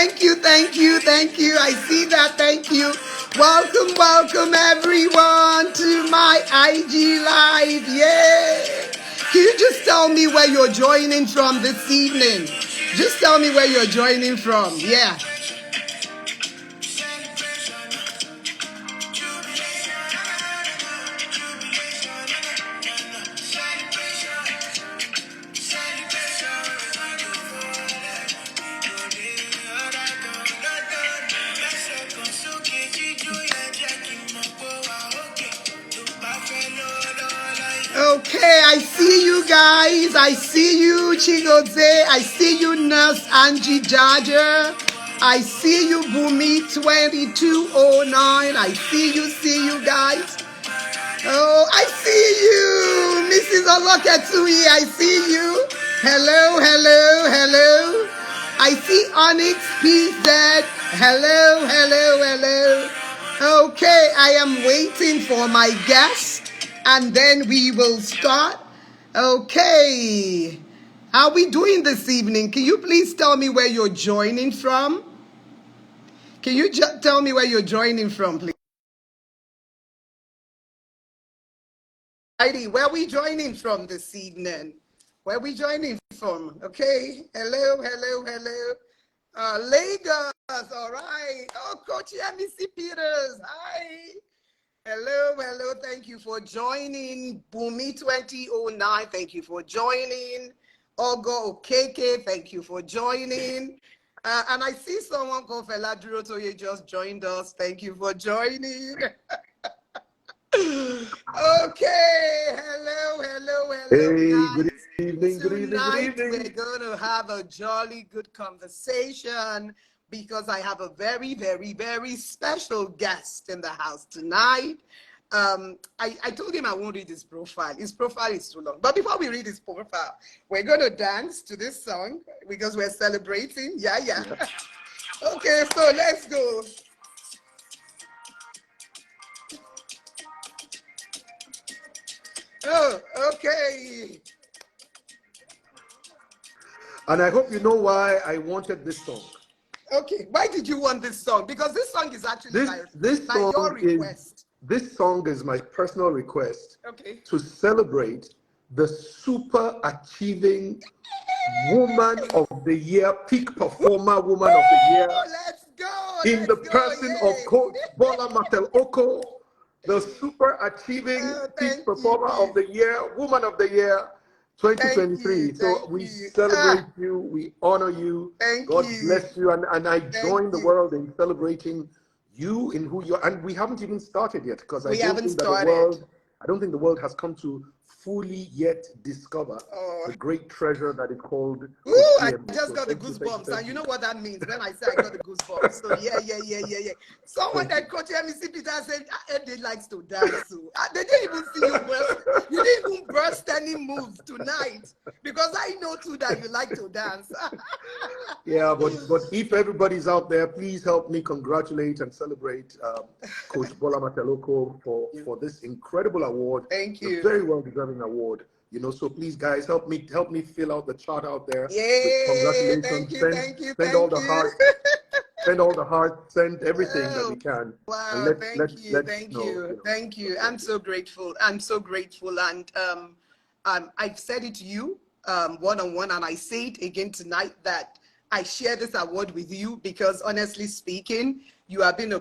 Thank you, thank you, thank you. I see that. Thank you. Welcome, welcome everyone to my IG live. Yeah. Can you just tell me where you're joining from this evening? Just tell me where you're joining from. Yeah. Okay, I see you guys. I see you, Chigoze. I see you, Nurse Angie Jaja. I see you, Bumi 2209. I see you guys. Oh, I see you, Mrs. Oloketui. I see you. Hello, hello, hello. I see Onyx PZ. Hello, hello, hello. Okay, I am waiting for my guest and then we will start. Okay. How are we doing this evening? Can you please tell me where you're joining from? Can you tell me where you're joining from, please? Heidi, where are we joining from this evening? Where are we joining from? Okay. Hello, hello, hello. Lagos, all right. Oh, Coach Yemisi Peters, hi. Hello, hello. Thank you for joining. Bumi 2009, thank you for joining. Ogo Okeke, thank you for joining. And I see someone called Fela Durotoye just joined us. Thank you for joining. Okay, hello, hello, hello, Hey, guys. good evening, good evening, good Tonight evening. we're going to have a jolly good conversation because I have a very, very, very special guest in the house tonight. I told him I won't read his profile. His profile is too long. But before we read his profile, we're going to dance to this song because we're celebrating. Yeah. Okay, so let's go. Oh, okay. And I hope you know why I wanted this song. Okay, why did you want this song? Because this song is actually by your request. This song is my personal request Okay. to celebrate the super achieving woman of the year, peak performer woman of the year, Let's go. in the person of Yay. Coach Bola Matel Oko, the super achieving Oh, peak thank performer you. of the year, woman of the year, Thank you. 2023. So Thank we you. celebrate you, we honor you, Thank God you. bless you, and I Thank join the you. world in celebrating you in who you are. And we haven't even started yet because We haven't started. I don't think the world has come to fully yet discover Oh. the great treasure that is called Coach Ooh, I BM. just So got the thank you, thank you, goosebumps, thank and you you. know what that means when I say I got the goosebumps. So yeah. Someone Thank you. that Coach MEC Peter said Eddie likes to dance. So they didn't even see you burst. You didn't even burst any moves tonight because I know too that you like to dance. Yeah, but if everybody's out there, please help me congratulate and celebrate Coach Bola Mateloko for this incredible award. Thank It's a you. very well deserving award. So please, guys, help me fill out the chart out there with Yay! congratulations. Thank you, thank you, Send all thank the you. hearts, send all the hearts, send everything that Oh, you can, and wow, let's thank know. you, thank you. So I'm thank you. so grateful. I'm so grateful. And I've said it to you one-on-one, and I say it again tonight that I share this award with you because honestly speaking, you have been a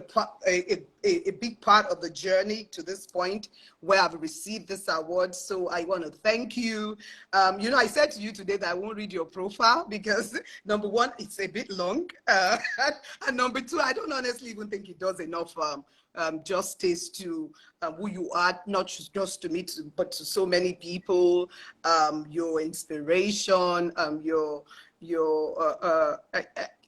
big part of the journey to this point where I've received this award. So I want to thank you. I said to you today that I won't read your profile because number one, it's a bit long. And number two, I don't honestly even think it does enough justice to who you are, not just to me, but to so many people, your inspiration,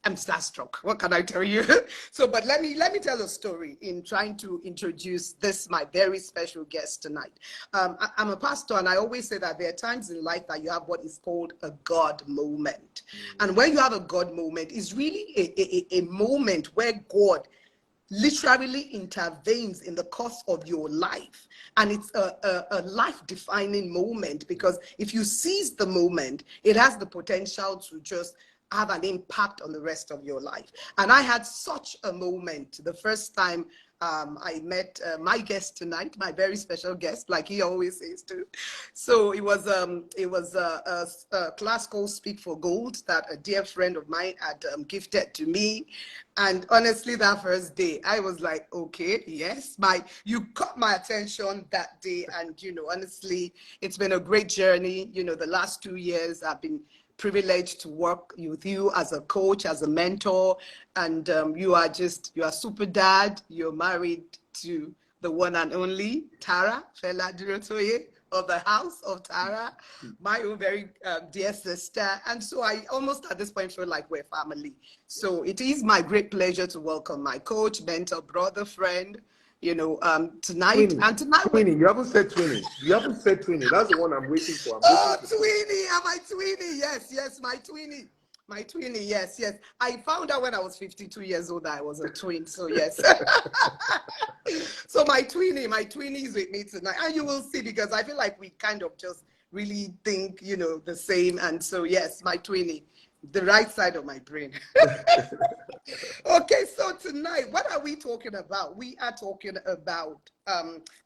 I'm starstruck. What can I tell you? So, but let me tell a story in trying to introduce this my very special guest tonight. I'm a pastor, and I always say that there are times in life that you have what is called a God moment, and when you have a God moment, it's really a moment where God literally intervenes in the course of your life. And it's a life-defining moment because if you seize the moment, it has the potential to just have an impact on the rest of your life. And I had such a moment the first time I met my guest tonight, my very special guest, like he always says too. So it was a class called Speak for Gold that a dear friend of mine had gifted to me. And honestly, that first day, I was like, okay, yes, you caught my attention that day. And, honestly, it's been a great journey. The last 2 years I've been privileged to work with you as a coach, as a mentor, and you are super dad. You're married to the one and only Tara, Fela Durotoye of the house of Tara, my own very dear sister. And so I almost at this point feel like we're family. So it is my great pleasure to welcome my coach, mentor, brother, friend, tonight. Twinny, And tonight Twinny, you haven't said Twinny. You haven't said Twinny. That's the one I'm waiting for. Oh, Tweenie, my Tweenie. Yes, my Tweenie. My Tweenie, yes. I found out when I was 52 years old that I was a twin, so yes. So my Tweenie is with me tonight. And you will see, because I feel like we kind of just really think, the same. And so, yes, my Tweenie, the right side of my brain. Okay, so tonight, what are we talking about? We are talking about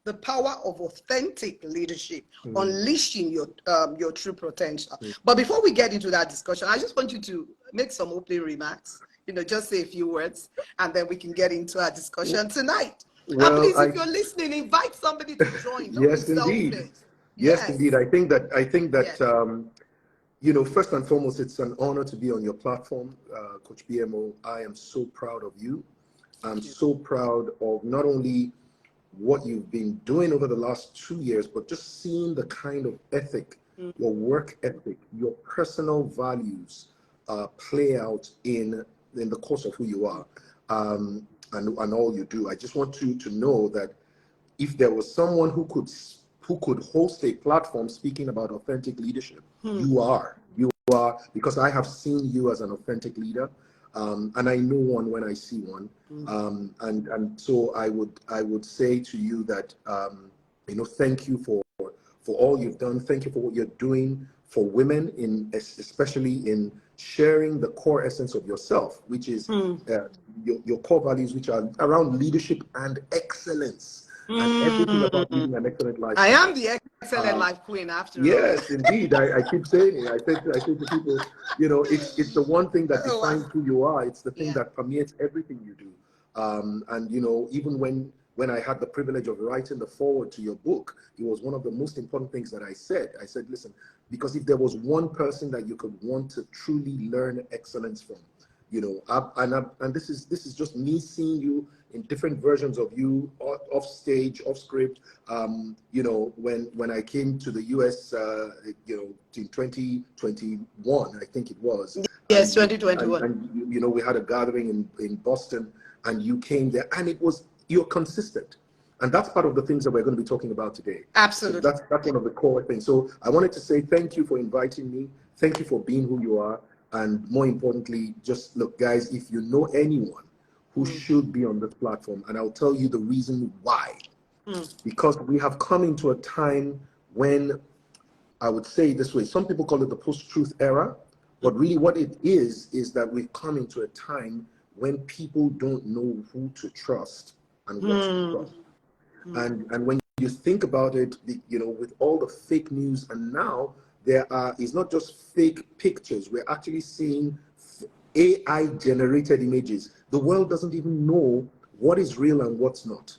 the power of authentic leadership, unleashing your true potential. But before we get into that discussion, I just want you to make some opening remarks, just say a few words, and then we can get into our discussion tonight. Well, and please, if you're listening, invite somebody to join. Don't yes, be indeed. selfish. Yes, indeed. I think that Yes. first and foremost, it's an honor to be on your platform, Coach BMO. I am so proud of you. I'm so proud of not only what you've been doing over the last 2 years, but just seeing the kind of ethic, your work ethic, your personal values play out in the course of who you are and all you do. I just want you to know that if there was someone who could host a platform speaking about authentic leadership, you are, because I have seen you as an authentic leader, and I know one when I see one, and so I would say to you that thank you for all you've done. Thank you for what you're doing for women, especially in sharing the core essence of yourself, which is your core values, which are around leadership and excellence. And everything about living an excellent life. I am the excellent life queen, after all. Yes, indeed. I keep saying it. I say to people, it's the one thing that defines who you are. It's the thing that permeates everything you do. And even when I had the privilege of writing the foreword to your book, it was one of the most important things that I said. I said, listen, because if there was one person that you could want to truly learn excellence from, and this is just me seeing you in different versions of you, off stage, off script. When I came to the US, in 2021, I think it was. Yes, 2021. And we had a gathering in Boston, and you came there, and you're consistent. And that's part of the things that we're going to be talking about today. Absolutely. So that's one of the core things. So I wanted to say thank you for inviting me. Thank you for being who you are. And more importantly, just look, guys, if you know anyone who should be on this platform, and I'll tell you the reason why. Because we have come into a time when, I would say this way, some people call it the post-truth era, but really what it is that we've come into a time when people don't know who to trust and what to trust. And when you think about it, with all the fake news, and now it's not just fake pictures, we're actually seeing AI generated images. The world doesn't even know what is real and what's not.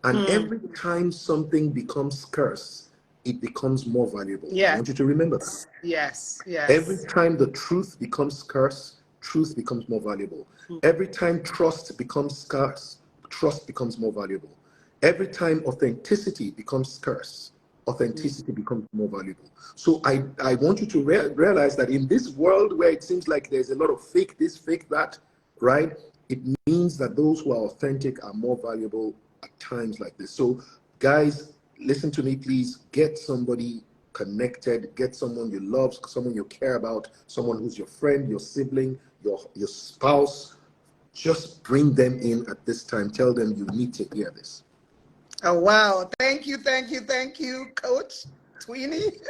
And every time something becomes scarce, it becomes more valuable. I want you to remember that. Yes. Every time the truth becomes scarce, truth becomes more valuable. Every time trust becomes scarce, trust becomes more valuable. Every time authenticity becomes scarce, authenticity becomes more valuable. So I want you to realize that in this world where it seems like there's a lot of fake this, fake that, right? It means that those who are authentic are more valuable at times like this. So guys, listen to me, please. Get somebody connected, get someone you love, someone you care about, someone who's your friend, your sibling, your spouse. Just bring them in at this time. Tell them you need to hear this. Oh, wow. Thank you, Coach Tweenie.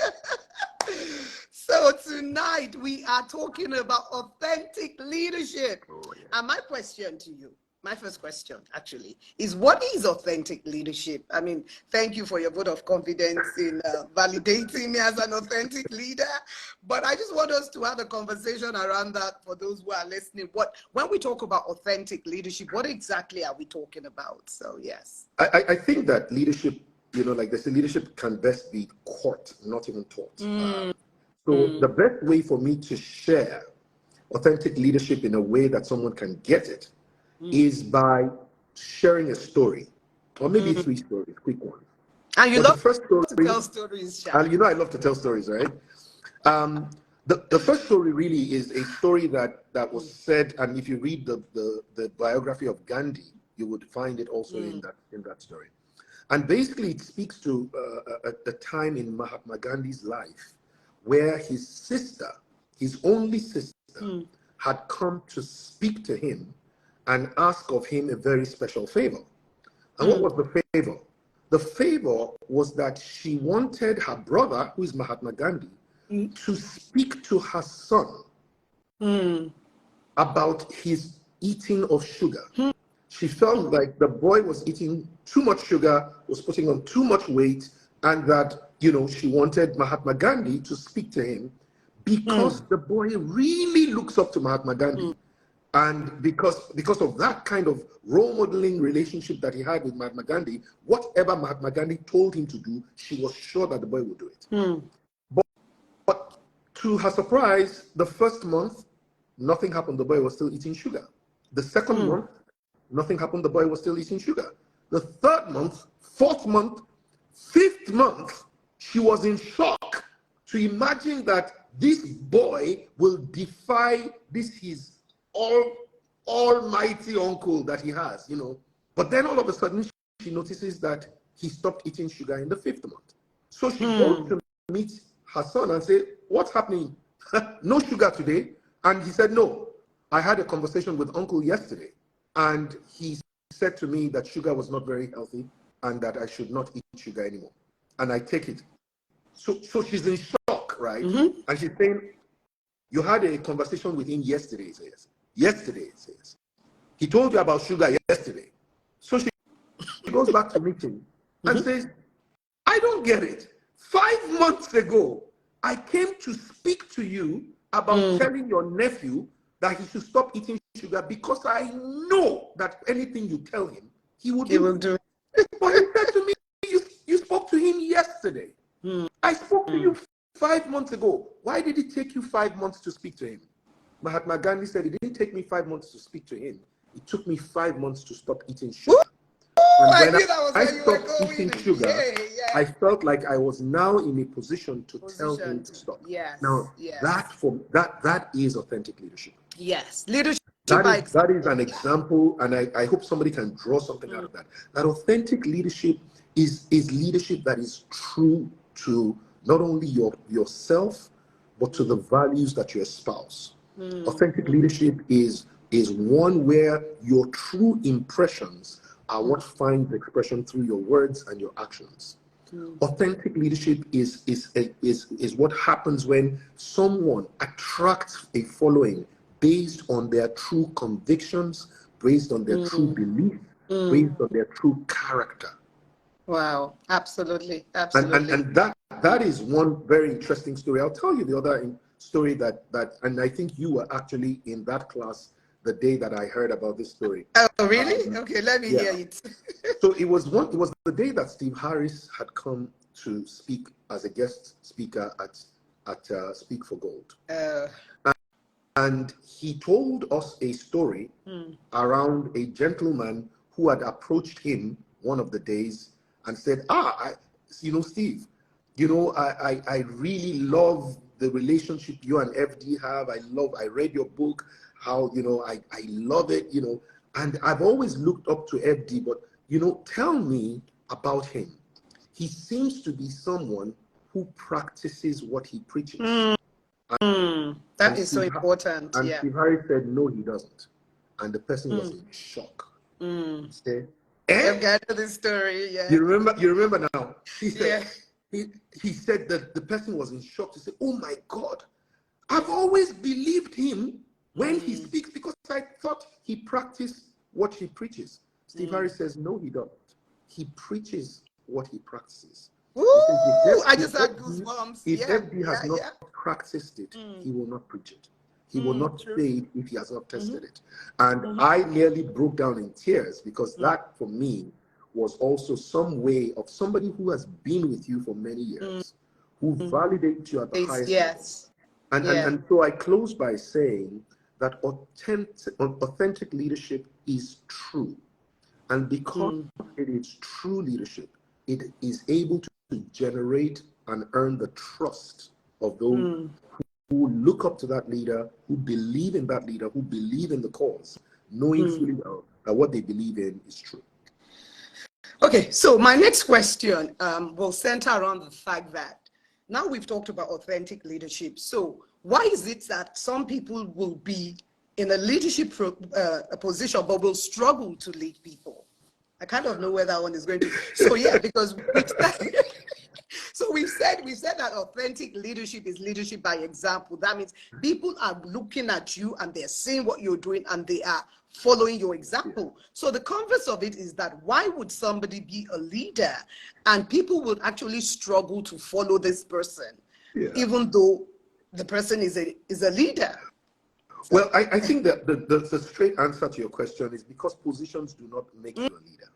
So tonight we are talking about authentic leadership. Oh, yeah. And my question to you, my first question actually, is what is authentic leadership? I mean, thank you for your vote of confidence in validating me as an authentic leader. But I just want us to have a conversation around that for those who are listening. When we talk about authentic leadership, what exactly are we talking about? So yes. I think that leadership, like they say, leadership can best be caught, not even taught. So the best way for me to share authentic leadership in a way that someone can get it is by sharing a story, or maybe 3 stories, quick ones. And you But the love first story, to tell stories, Sha. and I love to tell stories, right? The first story really is a story that was said, and if you read the biography of Gandhi, you would find it also in that story. And basically, it speaks to a time in Mahatma Gandhi's life where his sister, his only sister, had come to speak to him and ask of him a very special favor. And what was the favor? The favor was that she wanted her brother, who is Mahatma Gandhi, to speak to her son about his eating of sugar. She felt like the boy was eating too much sugar, was putting on too much weight, and that, she wanted Mahatma Gandhi to speak to him because the boy really looks up to Mahatma Gandhi. And because of that kind of role modeling relationship that he had with Mahatma Gandhi, whatever Mahatma Gandhi told him to do, she was sure that the boy would do it. But to her surprise, the first month, nothing happened. The boy was still eating sugar. The second month, nothing happened. The boy was still eating sugar. The third month, fourth month, fifth month, she was in shock to imagine that this boy will defy his almighty uncle that he has, But then all of a sudden, she notices that he stopped eating sugar in the fifth month. So she goes to meet her son and say, "What's happening? No sugar today?" And he said, "No, I had a conversation with uncle yesterday, and he said to me that sugar was not very healthy and that I should not eat sugar anymore. And I take it." So she's in shock, right? And she's saying, "You had a conversation with him yesterday," he says. "Yesterday," he says. "He told you about sugar yesterday." So she goes back to meet him and says, "I don't get it. 5 months ago, I came to speak to you about telling your nephew that he should stop eating sugar because I know that anything you tell him, he will do. But he said to me, you spoke to him yesterday. I spoke to you 5 months ago. Why did it take you 5 months to speak to him?" Mahatma Gandhi said, "It didn't take me 5 months to speak to him. It took me 5 months to stop eating sugar. And I when knew that was I where you were stopped eating going. sugar, Yeah. I felt like I was now in a position to tell him to stop." Yes. Now, Yes. that is authentic leadership. Yes. Leadership That is an example, and I hope somebody can draw something out of that. That authentic leadership is leadership that is true to not only yourself, but to the values that you espouse. Authentic leadership is one where your true impressions are what finds expression through your words and your actions. Authentic leadership is what happens when someone attracts a following based on their true convictions, based on their true belief, based on their true character. Wow, absolutely. And that is one very interesting story. I'll tell you the other story that and I think you were actually in that class the day that I heard about this story. Oh, really? Okay, let me hear it. So it was the day that Steve Harris had come to speak as a guest speaker at Speak for Gold. And he told us a story around a gentleman who had approached him one of the days and said, Steve, I really love the relationship you and FD have. I read your book, how, I love it, and I've always looked up to FD, but, tell me about him. He seems to be someone who practices what he preaches. That is so important. And Steve Harris said, "No, he doesn't." And the person was in shock. He said, I've got this story, yeah. You remember now? He said, he said that the person was in shock to say, oh my God, I've always believed him when he speaks because I thought he practiced what he preaches. Steve Harris says, no, he don't. He preaches what he practices. Ooh, He says, I just had goosebumps. if Yeah, FD has not practiced it, he will not preach it. He will not say it if he has not tested it. And I nearly broke down in tears because that, for me, was also some way of somebody who has been with you for many years, who validates you at the highest level. And so I close by saying that authentic leadership is true. And because it is true leadership, it is able to generate and earn the trust of those who look up to that leader, who believe in that leader, who believe in the cause, knowing fully well that what they believe in is true. Okay, so my next question will center around the fact that now we've talked about authentic leadership. So why is it that some people will be in a leadership position but will struggle to lead people? I kind of know where that one is going to. So yeah, because we've said that authentic leadership is leadership by example. That means people are looking at you and they're seeing what you're doing and they are following your example. So the converse of it is that why would somebody be a leader and people would actually struggle to follow this person, even though the person is a leader? So, well, I think that the straight answer to your question is because positions do not make you a leader.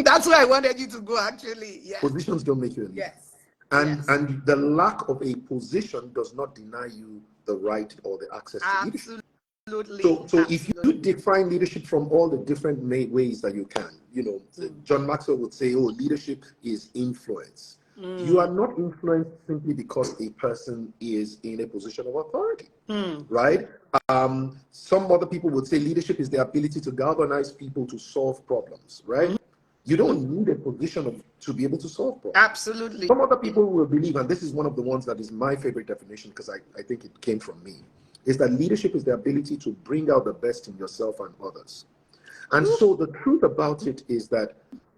That's where I wanted you to go, actually. Yes. Positions don't make you a leader. Yes. And the lack of a position does not deny you the right or the access to leadership. So if you define leadership from all the different ways that you can, John Maxwell would say, oh, leadership is influence. You are not influenced simply because a person is in a position of authority, right? Some other people would say leadership is the ability to galvanize people to solve problems, right? You don't need a position to be able to solve problems. Absolutely. Some other people will believe, and this is one of the ones that is my favorite definition because I think it came from me, is that leadership is the ability to bring out the best in yourself and others. And so the truth about it is that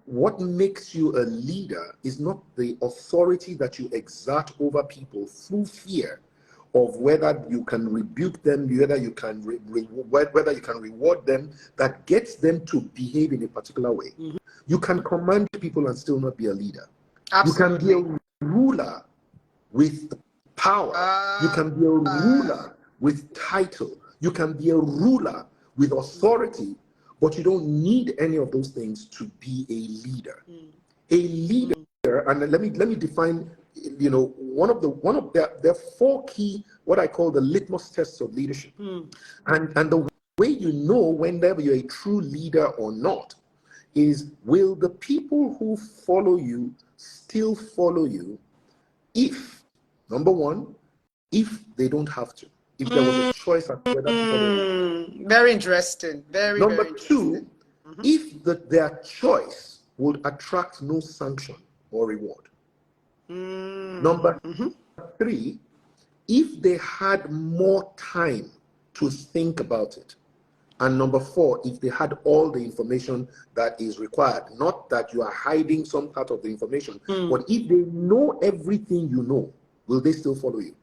what makes you a leader is not the authority that you exert over people through fear of whether you can rebuke them, whether you can whether you can reward them, that gets them to behave in a particular way. You can command people and still not be a leader. Absolutely. You can be a ruler with power. You can be a ruler with title. You can be a ruler with authority, but you don't need any of those things to be a leader. A leader, and let me define, one of there are four key, what I call the litmus tests of leadership. And the way you know whenever you're a true leader or not is, will the people who follow you still follow you if, number one, if they don't have to? If there was a choice as to whether to follow you. Very interesting. Number two, if their choice would attract no sanction or reward. Number three, if they had more time to think about it. And number four, if they had all the information that is required, not that you are hiding some part of the information, but if they know everything you know, will they still follow you?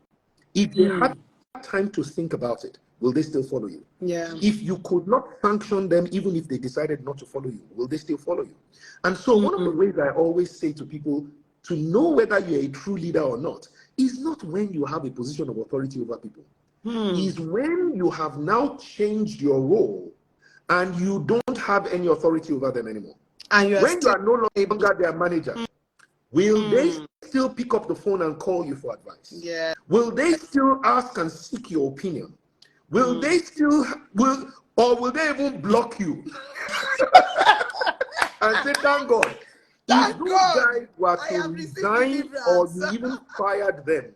If they had time to think about it, will they still follow you? Yeah. If you could not sanction them, even if they decided not to follow you, will they still follow you? And so one of the ways I always say to people to know whether you're a true leader or not is not when you have a position of authority over people. Is when you have now changed your role and you don't have any authority over them anymore. And when you are no longer their manager, will they still pick up the phone and call you for advice? Yeah. Will they still ask and seek your opinion? Will they still, will they even block you? And say, thank God. If those guys were to resign or you even fired them,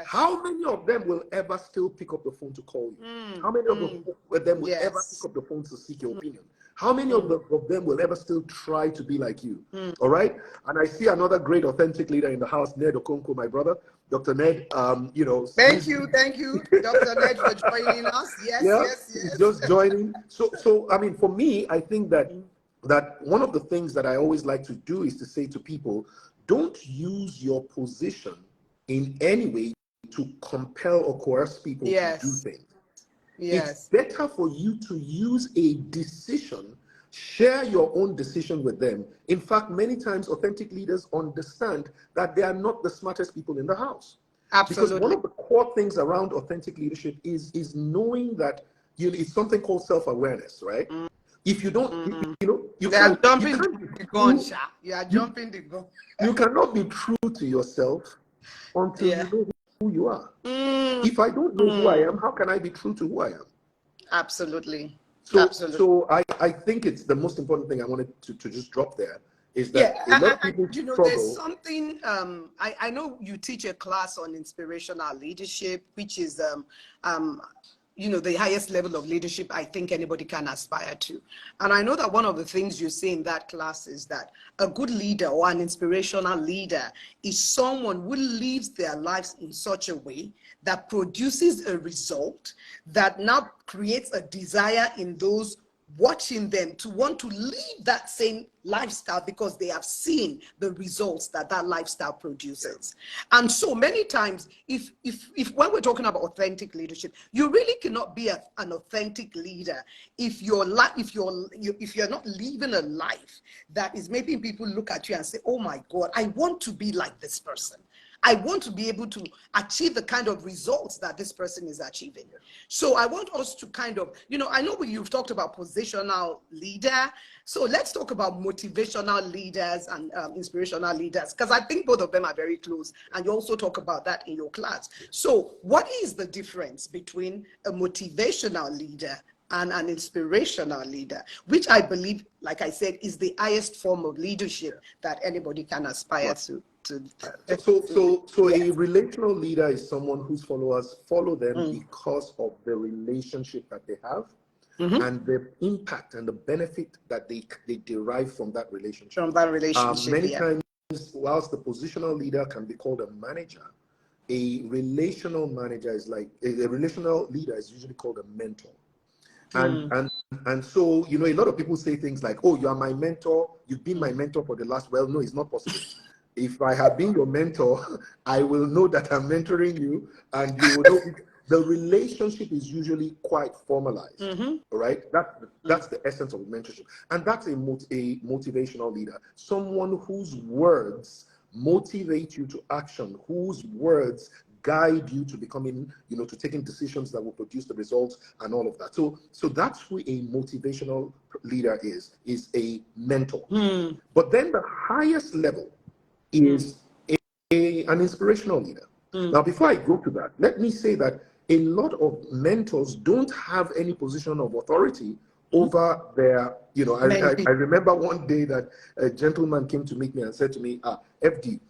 how many of them will ever still pick up the phone to call you? How many of them will ever pick up the phone to seek your opinion? How many of them will ever still try to be like you? All right? And I see another great authentic leader in the house, Ned Okonkwo, my brother. Dr. Ned, Thank you, Dr. Ned, for joining us. Yes. Just joining. So I mean, for me, I think that one of the things that I always like to do is to say to people, don't use your position in any way to compel or coerce people to do things. It's better for you to use a decision, share your own decision with them. In fact, many times authentic leaders understand that they are not the smartest people in the house. Absolutely. Because one of the core things around authentic leadership is knowing that it's something called self-awareness, right? If you don't, you can't be true. You are jumping the gun. You cannot be true to yourself until you know who you are. If I don't know who I am, how can I be true to who I am? Absolutely. So I think it's the most important thing I wanted to just drop there is that a lot of people struggle. There's something, I know you teach a class on inspirational leadership, which is, the highest level of leadership I think anybody can aspire to. And I know that one of the things you say in that class is that a good leader or an inspirational leader is someone who lives their lives in such a way that produces a result that now creates a desire in those watching them to want to live that same lifestyle because they have seen the results that lifestyle produces. And so many times, if when we're talking about authentic leadership, you really cannot be an authentic leader if you're not living a life that is making people look at you and say, oh my God, I want to be like this person. I want to be able to achieve the kind of results that this person is achieving. So I want us to kind of, I know you've talked about positional leader. So let's talk about motivational leaders and inspirational leaders, because I think both of them are very close. And you also talk about that in your class. So what is the difference between a motivational leader and an inspirational leader, which I believe, like I said, is the highest form of leadership that anybody can aspire to? So a relational leader is someone whose followers follow them because of the relationship that they have and the impact and the benefit that they derive from that relationship. Many times, whilst the positional leader can be called a manager, a relational manager is like a relational leader is usually called a mentor. And so, a lot of people say things like, oh, you are my mentor, you've been my mentor for the last, well, no, it's not possible. If I have been your mentor, I will know that I'm mentoring you, and you will know the relationship is usually quite formalized. All right, that's the essence of mentorship, and that's a motivational leader, someone whose words motivate you to action, whose words guide you to becoming, to taking decisions that will produce the results and all of that. So that's who a motivational leader is a mentor. But then the highest level is an inspirational leader. Now, before I go to that, let me say that a lot of mentors don't have any position of authority over their, I remember one day that a gentleman came to meet me and said to me, FD,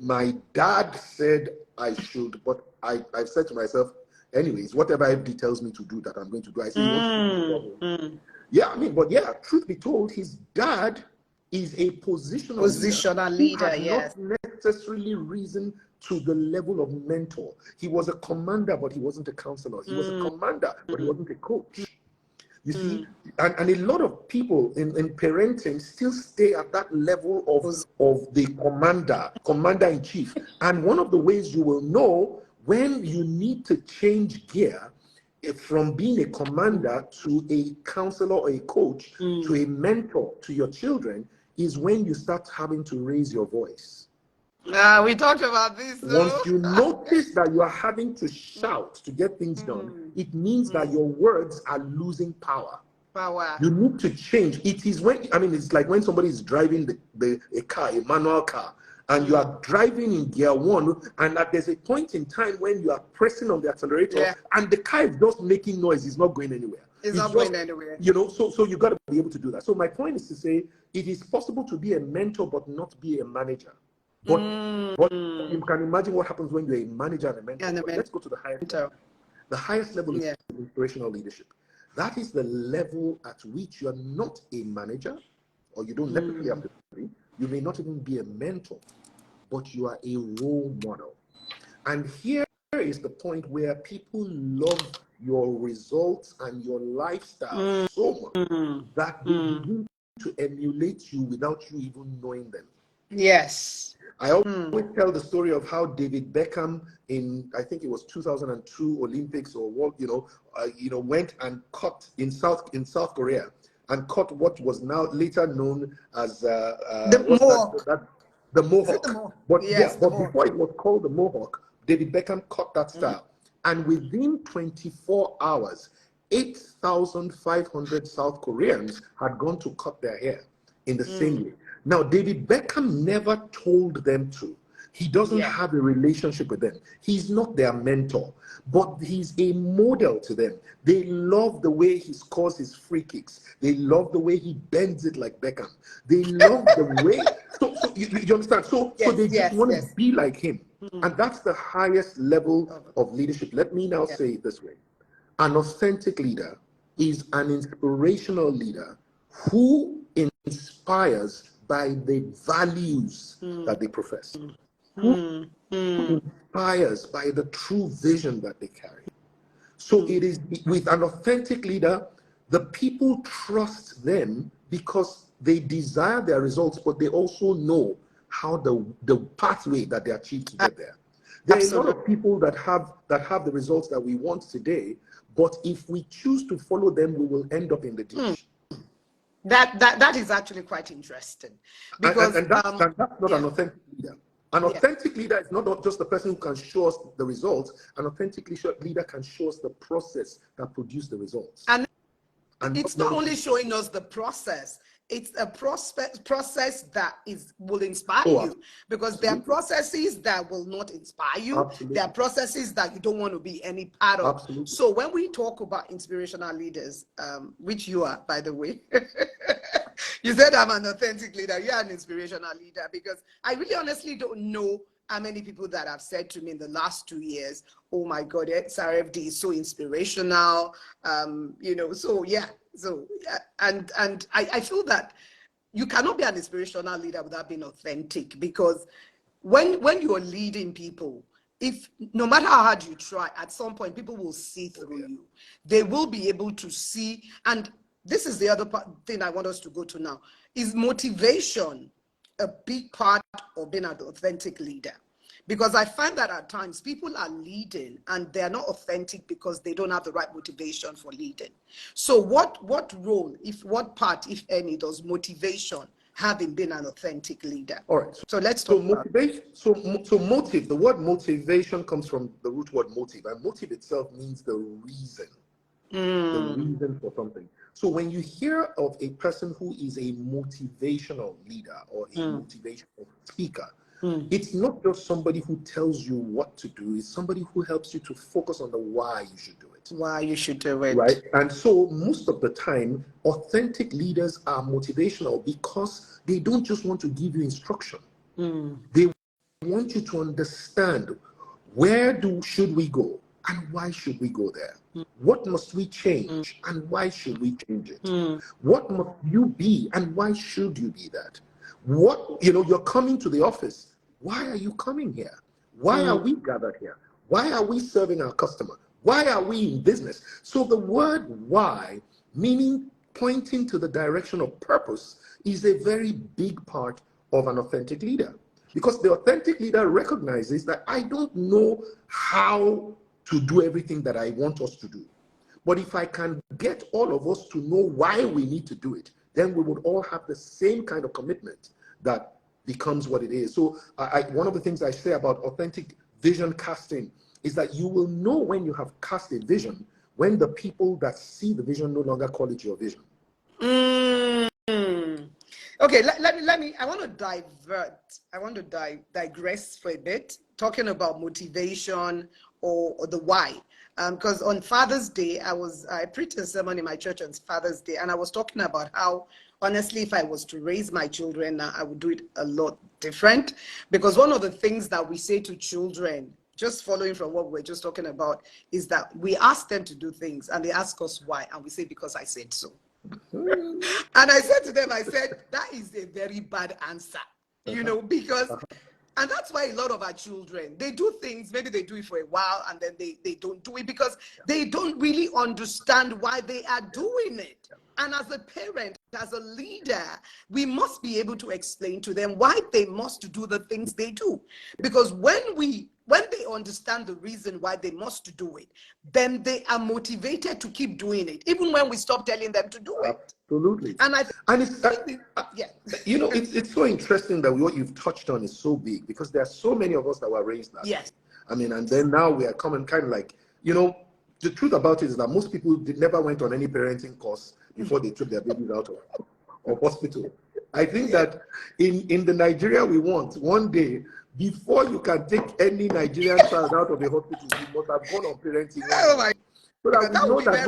my dad said I should, but I've said to myself, anyways, whatever FD tells me to do, that I'm going to do. I say, yeah, but truth be told, his dad is a positional leader. He had not necessarily risen to the level of mentor. He was a commander, but he wasn't a counselor. He was a commander, but he wasn't a coach. You see, and a lot of people in parenting still stay at that level of the commander-in-chief. And one of the ways you will know when you need to change gear from being a commander to a counselor or a coach to a mentor to your children is when you start having to raise your voice. We talked about this. Once you notice that you are having to shout to get things done, it means that your words are losing power. You need to change. It is when, it's like when somebody is driving a car, a manual car, and you are driving in gear 1, and there's a point in time when you are pressing on the accelerator, and the car is just making noise. It's not going anywhere. It's not going anywhere. So you got to be able to do that. So my point is to say it is possible to be a mentor but not be a manager. But you can imagine what happens when you're a manager and a mentor. Let's go to the highest level. The highest level is inspirational leadership. That is the level at which you are not a manager, or you don't necessarily have to be. You may not even be a mentor, but you are a role model. And here is the point where people love your results and your lifestyle so much that they begin to emulate you without you even knowing them. Yes. I always tell the story of how David Beckham in, I think it was 2002 Olympics or what, went and caught in South Korea and caught what was now later known as The what's Mohawk. the Is it the Mohawk. Mohawk? But Yes, yeah, the but Mohawk. before it was called the Mohawk, David Beckham caught that style, and within 24 hours, 8,500 South Koreans had gone to cut their hair in the same way. Now, David Beckham never told them to. He doesn't have a relationship with them. He's not their mentor, but he's a model to them. They love the way he scores his free kicks. They love the way he bends it like Beckham. They love the way. So you understand? So they just want to be like him, and that's the highest level of leadership. Let me now say it this way: an authentic leader is an inspirational leader who inspires by the values that they profess, who inspires by the true vision that they carry. So it is with an authentic leader, the people trust them because they desire their results, but they also know how the pathway that they achieve to get there. There are a lot of people that have the results that we want today, but if we choose to follow them, we will end up in the ditch. That is actually quite interesting, because and that's not an authentic leader. An authentic leader is not just the person who can show us the results. An authentic leader can show us the process that produced the results. And it's not only showing us the process, it's a process that will inspire you, because there are processes that will not inspire you. Absolutely. There are processes that you don't want to be any part of. Absolutely. So when we talk about inspirational leaders, which you are, by the way, you said I'm an authentic leader. You're an inspirational leader, because I really honestly don't know how many people that have said to me in the last 2 years, oh my God, SRFD is so inspirational. And I feel that you cannot be an inspirational leader without being authentic, because when you're leading people, if no matter how hard you try, at some point people will see through you. They will be able to see. And this is the other thing I want us to go to now, is motivation a big part of being an authentic leader? Because I find that at times people are leading and they're not authentic because they don't have the right motivation for leading. So what role, what part, if any, does motivation have in being an authentic leader? All right. So let's talk about motivation. So motive. The word motivation comes from the root word motive, and motive itself means the reason. The reason for something. So when you hear of a person who is a motivational leader or a motivational speaker, it's not just somebody who tells you what to do. It's somebody who helps you to focus on the why you should do it. Why you should do it. Right. And so most of the time, authentic leaders are motivational because they don't just want to give you instruction. They want you to understand, where should we go and why should we go there? What must we change and why should we change it? What must you be and why should you be that? You're coming to the office. Why are you coming here? Why are we gathered here? Why are we serving our customer? Why are we in business? So the word why, meaning pointing to the direction of purpose, is a very big part of an authentic leader. Because the authentic leader recognizes that I don't know how to do everything that I want us to do. But if I can get all of us to know why we need to do it, then we would all have the same kind of commitment that becomes what it is. So one of the things I say about authentic vision casting is that you will know when you have cast a vision when the people that see the vision no longer call it your vision. Okay, let me, I want to divert. I want to digress for a bit, talking about motivation or the why. Because on Father's Day, I preached a sermon in my church on Father's Day, and I was talking about how, honestly, if I was to raise my children now, I would do it a lot different. Because one of the things that we say to children, just following from what we're just talking about, is that we ask them to do things and they ask us why, and we say, because I said so. And I said to them, I said, that is a very bad answer, because, and that's why a lot of our children, they do things, maybe they do it for a while and then they don't do it because they don't really understand why they are doing it. And as a parent, as a leader, we must be able to explain to them why they must do the things they do. Because when they understand the reason why they must do it, then they are motivated to keep doing it, even when we stop telling them to do it. Absolutely. And I And it's yeah. you know, it's so interesting that what you've touched on is so big, because there are so many of us that were raised that Yes. way. I mean, and then now we are coming kind of like, you know, the truth about it is that most people never went on any parenting course before they took their babies out of hospital. I think that in the Nigeria we want, one day, before you can take any Nigerian child out of the hospital, you must have gone on parenting Oh my 101. So that we know that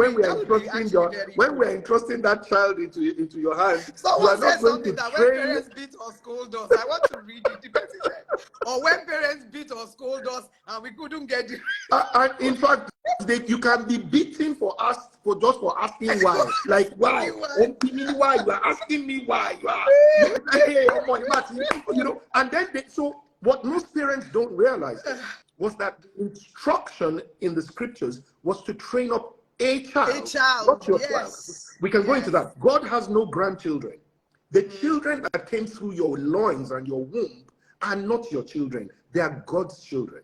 when we are entrusting that child into your hands, you are Someone not said going to something that when train. parents beat or scold us, I want to read it. The person said, or when parents beat or scold us and we couldn't get it. And in fact, you can be beaten for asking why. Like, why? Why? You are asking me why. Hey, you know, and then so what most parents don't realize was that the instruction in the scriptures was to train up a child, not your child. We can go into that. God has no grandchildren. The children that came through your loins and your womb are not your children. They are God's children.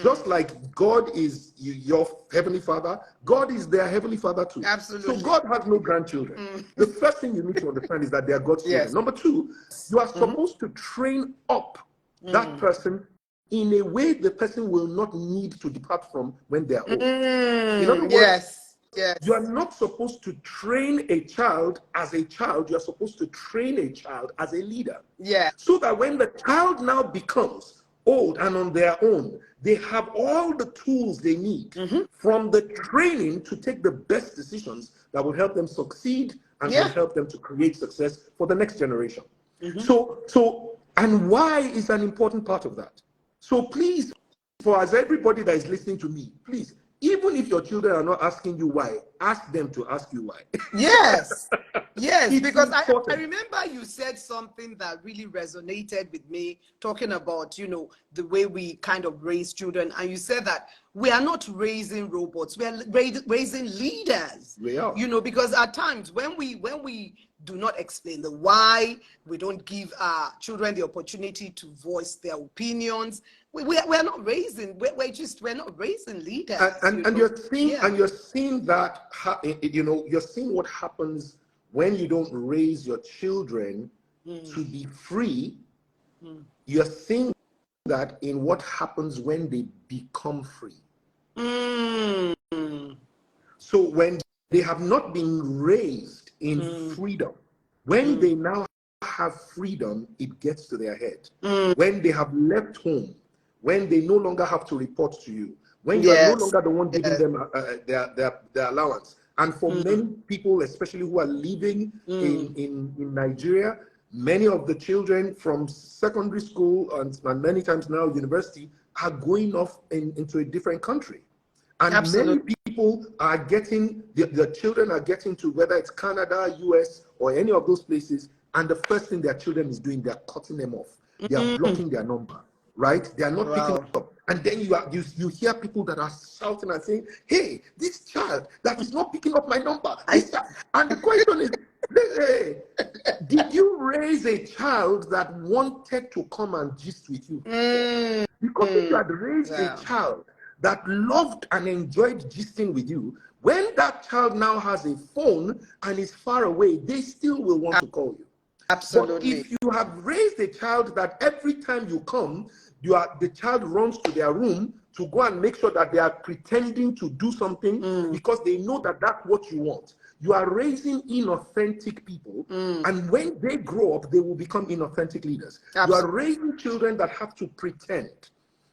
Just like God is your heavenly father, God is their heavenly father too. Absolutely. So God has no grandchildren. The first thing you need to understand is that they are God's children. Number two, you are supposed to train up that person in a way the person will not need to depart from when they are old. In other words, you are not supposed to train a child as a child. You are supposed to train a child as a leader. So that when the child now becomes old and on their own, they have all the tools they need from the training to take the best decisions that will help them succeed and will help them to create success for the next generation. And why is an important part of that. So please, for as everybody that is listening to me, please, even if your children are not asking you why, ask them to ask you why. Yes, because I remember you said something that really resonated with me, talking about, you know, the way we kind of raise children. And you said that we are not raising robots, we are raising leaders. We are. You know, because at times when we do not explain the why, we don't give our children the opportunity to voice their opinions. We're not raising. We're not raising leaders. And you're seeing that, you know, you're seeing what happens when you don't raise your children to be free. You're seeing that in what happens when they become free. So when they have not been raised in freedom, when they now have freedom, it gets to their head. When they have left home, when they no longer have to report to you, when you are no longer the one giving them their allowance. And for many people, especially who are living in Nigeria, many of the children from secondary school and many times now university are going off into a different country. And many people are getting, the children are getting to, whether it's Canada, US, or any of those places, and the first thing their children is doing, they're cutting them off. They are blocking their number, right? They are not picking up. And then you hear people that are shouting and saying, hey, this child that is not picking up my number. And the question is, hey, did you raise a child that wanted to come and gist with you? Because if you had raised a child that loved and enjoyed gisting with you, when that child now has a phone and is far away, they still will want to call you. But if you have raised a child that every time you come, the child runs to their room to go and make sure that they are pretending to do something because they know that that's what you want. You are raising inauthentic people, and when they grow up, they will become inauthentic leaders. You are raising children that have to pretend.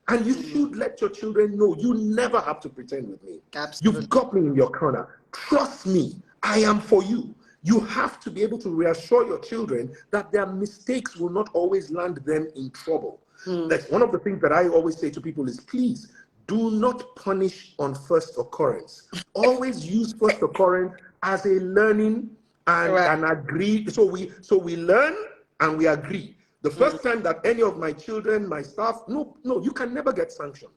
And you should let your children know you never have to pretend with me. You've got me in your corner. Trust me, I am for you. You have to be able to reassure your children that their mistakes will not always land them in trouble. That's one of the things that I always say to people is, please do not punish on first occurrence. Always use first occurrence as a learning and agree. So we learn and we agree. The first time that any of my children, my staff, no, you can never get sanctioned,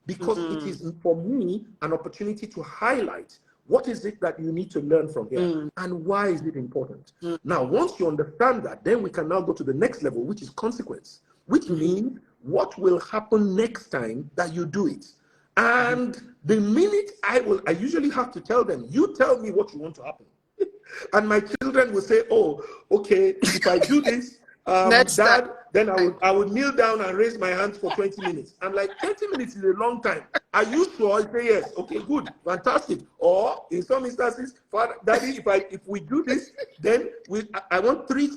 because it is for me an opportunity to highlight What is it that you need to learn from here? And why is it important? Now, once you understand that, then we can now go to the next level, which is consequence, which means what will happen next time that you do it. And the minute I usually have to tell them, you tell me what you want to happen. And my children will say, oh, okay, if I do this, Dad, then I would kneel down and raise my hands for 20 minutes. I'm like, 20 minutes is a long time. Are you sure? I say yes. Okay, good, fantastic. Or in some instances, Father, Daddy, if we do this, then I want three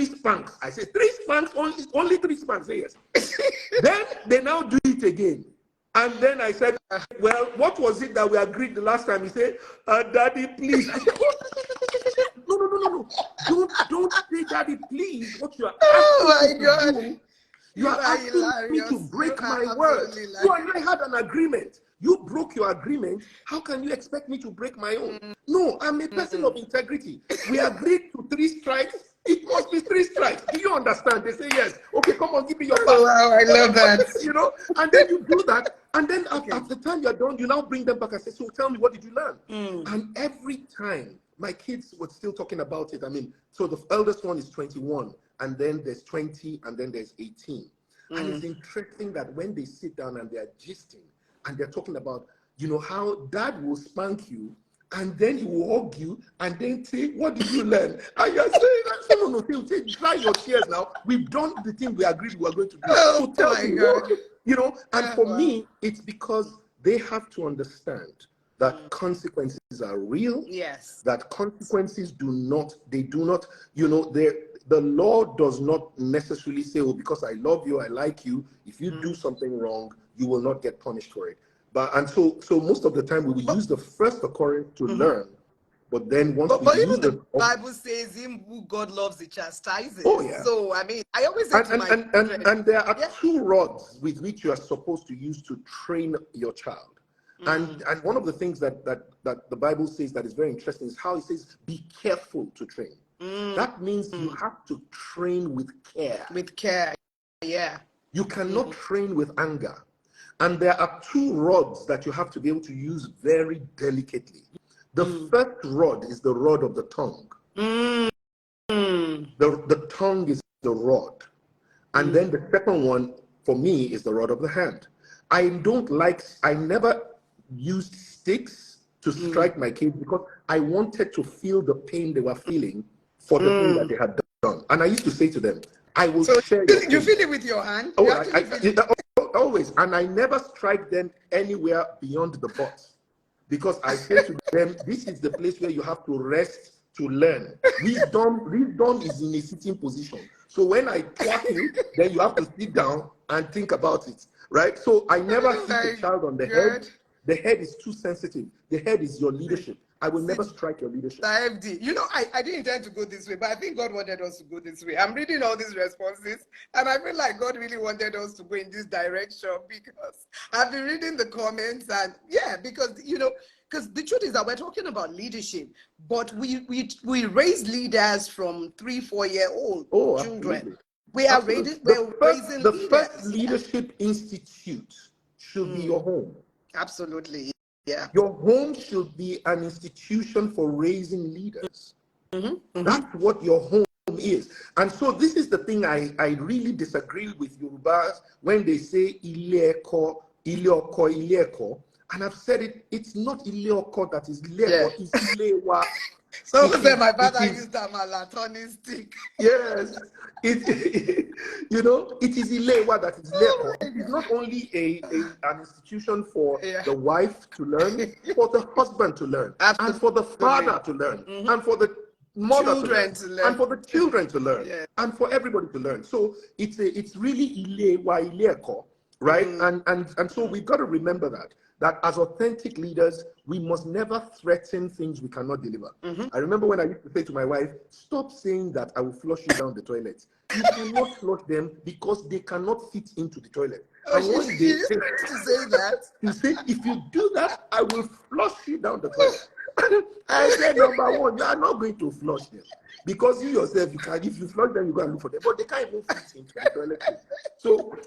spanks. I say 3 spanks, only 3 spanks. Say yes. Then they now do it again. And then I said, well, what was it that we agreed the last time? He said, Daddy, please. I said, no. Don't say, Daddy, please. What you are asking me to do, you are asking me to break my word. You and I had an agreement. You broke your agreement. How can you expect me to break my own? No, I'm a person of integrity. We agreed to 3 strikes. It must be 3 strikes. Do you understand? They say yes. Okay, come on, give me your back. Oh, wow, I love that. You know, and then you do that, and then after the time you're done, you now bring them back and say, so tell me, what did you learn? And every time, my kids were still talking about it. I mean, so the eldest one is 21, and then there's 20, and then there's 18. And it's interesting that when they sit down and they're gisting, and they're talking about, you know, how Dad will spank you, and then he will hug you, and then say, what did you learn? And you're saying, no, dry your tears now. We've done the thing we agreed we were going to do. So tell me, what, you know, and for me, it's because they have to understand that consequences are real. Yes. That consequences do not, you know, the law does not necessarily say, oh, because I love you, I like you, if you do something wrong, you will not get punished for it. But so most of the time we will use the first occurrence to learn, but then once but even the Bible says, him who God loves, he chastises. Oh yeah. So I mean, I always say to my children, and there are 2 rods with which you are supposed to use to train your child. And one of the things that the Bible says that is very interesting is how it says, be careful to train. That means you have to train with care. With care, yeah. You cannot train with anger. And there are 2 rods that you have to be able to use very delicately. The first rod is the rod of the tongue. The tongue is the rod. And then the second one, for me, is the rod of the hand. I never used sticks to strike my kids because I wanted to feel the pain they were feeling for the thing that they had done. And I used to say to them, I will share your pain. You feel it with your hand? Oh, always. And I never strike them anywhere beyond the butt. Because I say to them, this is the place where you have to rest to learn. Wisdom is in a sitting position. So when I tap you, then you have to sit down and think about it, right? So I never hit the child on the head. The head is too sensitive. The head is your leadership. I will never strike your leadership. FD, you know, I didn't intend to go this way, but I think God wanted us to go this way. I'm reading all these responses, and I feel like God really wanted us to go in this direction because I've been reading the comments, and yeah, because, you know, because the truth is that we're talking about leadership, but we raise leaders from 3-4-year-old children. Absolutely. We are raising leaders. The first leadership institute should be your home. Absolutely. Yeah. Your home should be an institution for raising leaders. That's what your home is. And so this is the thing I really disagree with Yorubas when they say Ile-eko, Ile-oko, Ile-eko. And I've said it, it's not Ile-oko that is Ile-eko, it's Ile-wa. So my father used a malatoni stick. Yes. You know, it is Ile-wa that is Ile-eko. It is not only an institution for the wife to learn, for the husband to learn, and for the father to learn, and for the mother to learn, and for the children to learn, and for everybody to learn. So it's really Ile-wa, Ile-eko, right? And so we've got to remember that as authentic leaders, we must never threaten things we cannot deliver. I remember when I used to say to my wife, stop saying that I will flush you down the toilet. You cannot flush them because they cannot fit into the toilet. And one day, you say that. You say, if you do that, I will flush you down the toilet. I said, number one, you are not going to flush them. Because you yourself, if you flush them, you go and look for them. But they can't even fit into the toilet.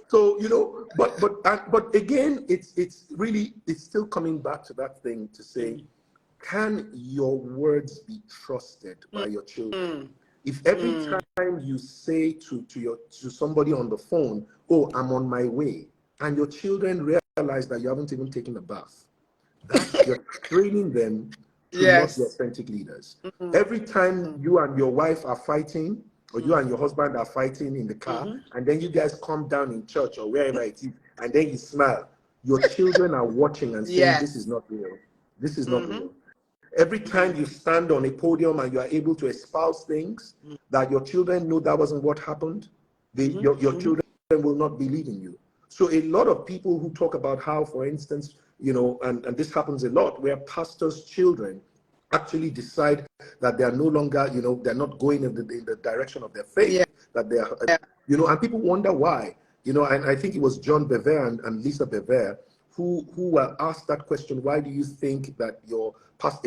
So you know, but again, it's still coming back to that thing to say, can your words be trusted by your children? If every time you say to somebody on the phone, oh, I'm on my way, and your children realize that you haven't even taken a bath, that's you're training them to not be Yes. authentic leaders. Every time you and your wife are fighting, or you and your husband are fighting in the car, and then you guys come down in church or wherever it is, and then you smile, your children are watching and saying, this is not real. This is not real. Every time you stand on a podium and you are able to espouse things that your children know that wasn't what happened, your children will not believe in you. So a lot of people who talk about how, for instance, and this happens a lot, where pastors' children actually decide that they are no longer, they're not going in the direction of their faith, that they are, and people wonder why. And I think it was John Bevere and Lisa Bevere who were asked that question, why do you think that a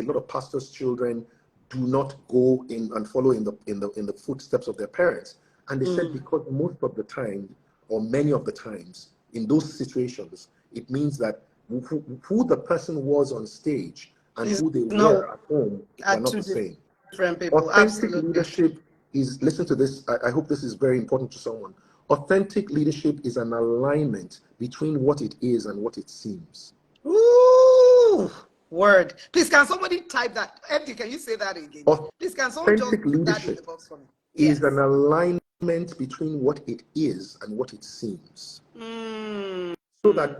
lot of pastors' children do not go in and follow in the footsteps of their parents? And they said, because most of the time, or many of the times, in those situations, it means that who the person was on stage and who they were at home were not the same. Different people. Authentic Absolutely. leadership is, listen to this, I hope this is very important to someone. Authentic leadership is an alignment between what it is and what it seems. Ooh, word. Please, can somebody type that? Empty, can you say that again? Please, can someone just put that in the box for me? Is an alignment between what it is and what it seems. So that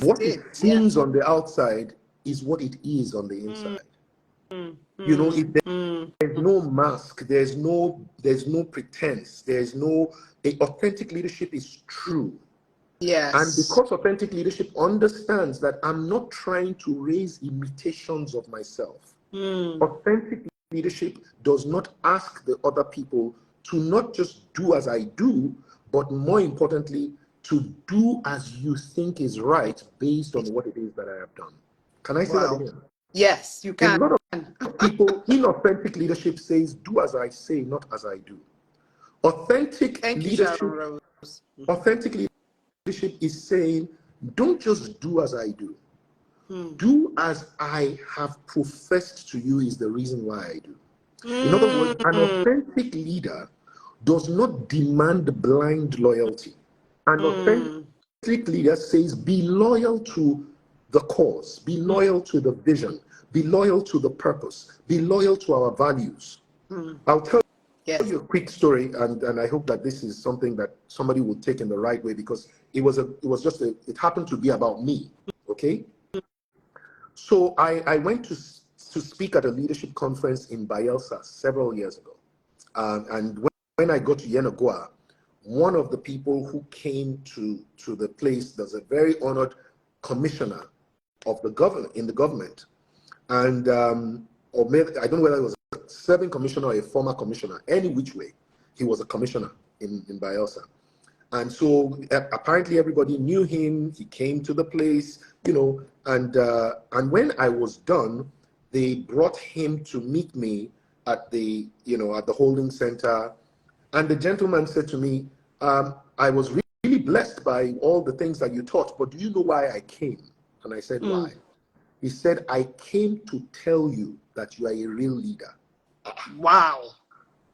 what it seems on the outside is what it is on the inside. If there's no mask, there's no pretense, authentic leadership is true. Yes. And because authentic leadership understands that I'm not trying to raise imitations of myself. Authentic leadership does not ask the other people to not just do as I do, but more importantly, to do as you think is right based on what it is that I have done. Can I say that again? Yes, you can. A lot of people, inauthentic leadership says, do as I say, not as I do. Authentic leadership is saying, don't just do as I do. Do as I have professed to you is the reason why I do. In other words, an authentic leader does not demand blind loyalty. An authentic leader says, be loyal to the cause, be loyal to the vision, be loyal to the purpose, be loyal to our values. I'll tell you a quick story, and I hope that this is something that somebody will take in the right way, because it happened to be about me. Okay. So I went to speak at a leadership conference in Bielsa several years ago. And when I got to Yenagoa, one of the people who came to the place, there's a very honored commissioner of the government. And, or maybe, I don't know whether it was a serving commissioner or a former commissioner, any which way, he was a commissioner in Bielsa. And so apparently everybody knew him. He came to the place, and when I was done, they brought him to meet me at the holding center. And the gentleman said to me, I was really blessed by all the things that you taught, but do you know why I came? And I said, why? He said, I came to tell you that you are a real leader. Wow.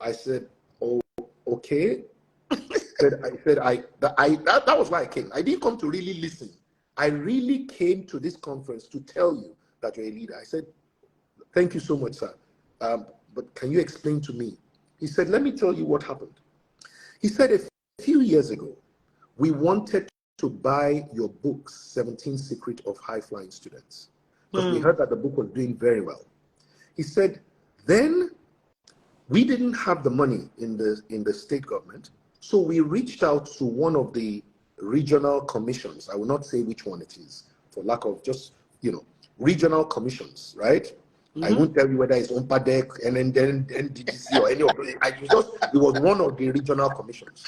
I said, oh, okay. That was why I came. I didn't come to really listen. I really came to this conference to tell you that you're a leader. I said, thank you so much, sir. But can you explain to me? He said, let me tell you what happened. He said, a few years ago, we wanted to buy your book, 17 Secrets of High-Flying Students, because we heard that the book was doing very well. He said, then we didn't have the money in the state government, so we reached out to one of the regional commissions. I will not say which one it is, for lack of just, regional commissions, right? I won't tell you whether it's Umpadek, and then NDDC or any of those. It was one of the regional commissions.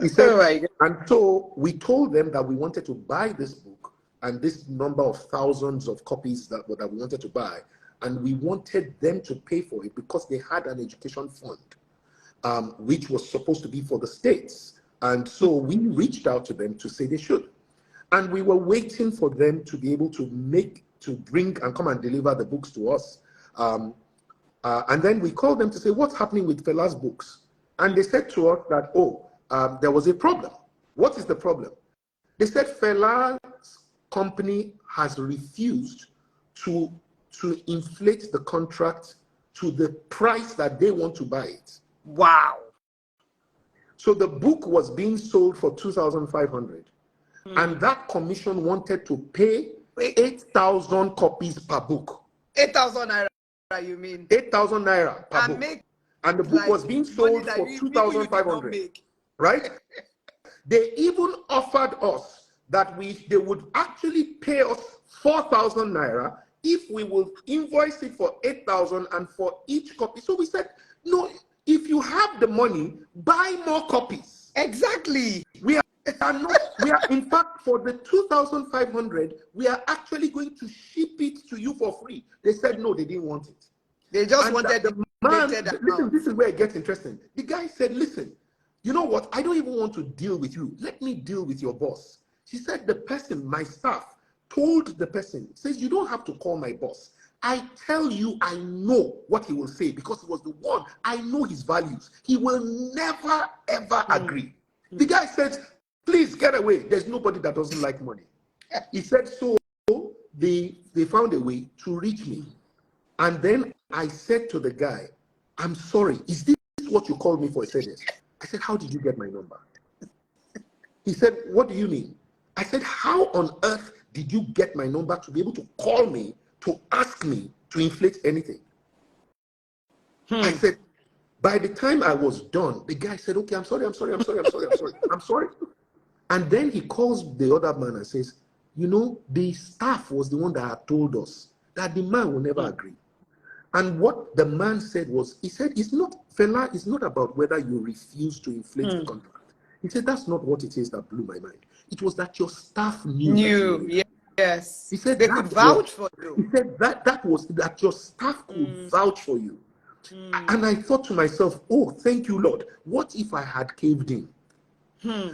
He said, and so we told them that we wanted to buy this book and this number of thousands of copies that we wanted to buy, and we wanted them to pay for it because they had an education fund, which was supposed to be for the states. And so we reached out to them to say they should. And we were waiting for them to be able to bring and come and deliver the books to us. And then we called them to say, what's happening with Fela's books? And they said to us that, there was a problem. What is the problem? They said Fela's company has refused to inflate the contract to the price that they want to buy it. Wow. So the book was being sold for 2,500. And that commission wanted to pay 8,000 copies per book. 8,000 naira, you mean? 8,000 naira per And book. And the book was being sold for 2,500. Right? They even offered us that they would actually pay us 4,000 naira if we would invoice it for 8,000 and for each copy. So we said, no, if you have the money, buy more copies. Exactly. We are in fact, for the 2,500, we are actually going to ship it to you for free. They said no, they didn't want it. They just wanted the man. Listen, this is where it gets interesting. The guy said, listen, you know what? I don't even want to deal with you. Let me deal with your boss. She said, the person, my staff, told the person, says, you don't have to call my boss. I tell you, I know what he will say because he was the one. I know his values. He will never, ever agree. The guy said, please get away. There's nobody that doesn't like money. He said, so they found a way to reach me. And then I said to the guy, I'm sorry, is this what you called me for? He said, yes. I said, how did you get my number? He said, what do you mean? I said, how on earth did you get my number to be able to call me, to ask me to inflate anything? I said, by the time I was done, the guy said, okay, I'm sorry. And then he calls the other man and says, you know, the staff was the one that had told us that the man will never agree. And what the man said was, he said, Fela, it's not about whether you refuse to inflate the contract. He said, that's not what it is that blew my mind. It was that your staff knew. Yes. He said they could vouch for you. He said that was that your staff could vouch for you. And I thought to myself, oh, thank you, Lord. What if I had caved in?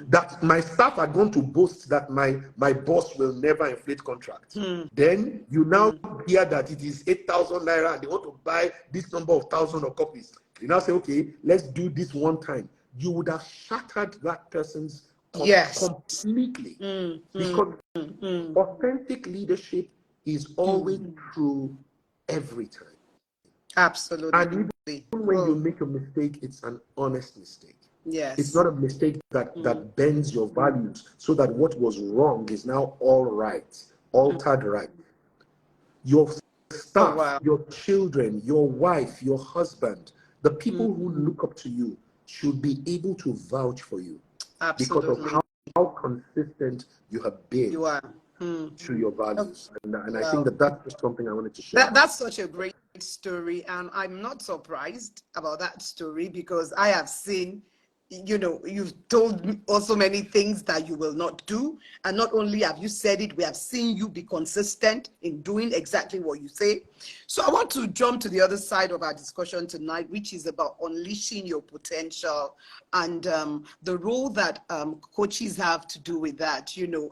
That my staff are going to boast that my boss will never inflate contracts. Then you now hear that it is 8,000 naira and they want to buy this number of thousand of copies. You now say, okay, let's do this one time. You would have shattered that person's completely. Because authentic leadership is always true every time. Absolutely. And even when you make a mistake, it's an honest mistake. Yes. It's not a mistake that bends your values so that what was wrong is now all right, altered right. Your staff, your children, your wife, your husband, the people who look up to you should be able to vouch for you. Absolutely. Because of how consistent you have been to your values. And I think that's just something I wanted to share. That's such a great story. And I'm not surprised about that story because I have seen, you know, you've told me also many things that you will not do. And not only have you said it, we have seen you be consistent in doing exactly what you say. So I want to jump to the other side of our discussion tonight, which is about unleashing your potential and the role that coaches have to do with that. You know,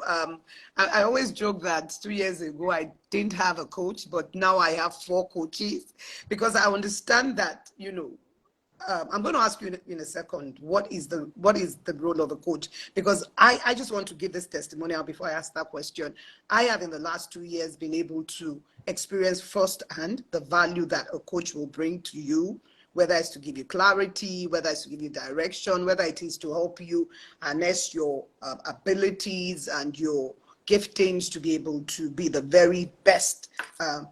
I always joke that 2 years ago, I didn't have a coach, but now I have 4 coaches because I understand that, you know, I'm going to ask you in a second, what is the role of a coach? Because I just want to give this testimonial before I ask that question. I have in the last 2 years been able to experience firsthand the value that a coach will bring to you, whether it's to give you clarity, whether it's to give you direction, whether it is to help you harness your abilities and your giftings to be able to be the very best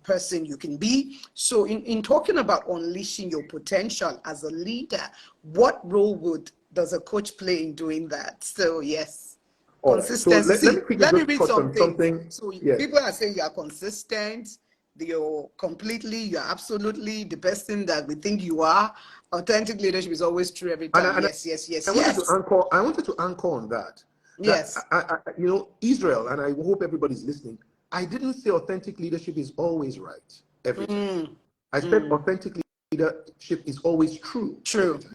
person you can be. So in talking about unleashing your potential as a leader, what role does a coach play in doing that? So yes, consistency. So let me read something. So yes. People are saying you are consistent, you're absolutely the person that we think you are. Authentic leadership is always true every time. Yes. I wanted to anchor on that. Yes. You know, Israel, and I hope everybody's listening, I didn't say authentic leadership is always right every time. I said authentic leadership is always true. Every time.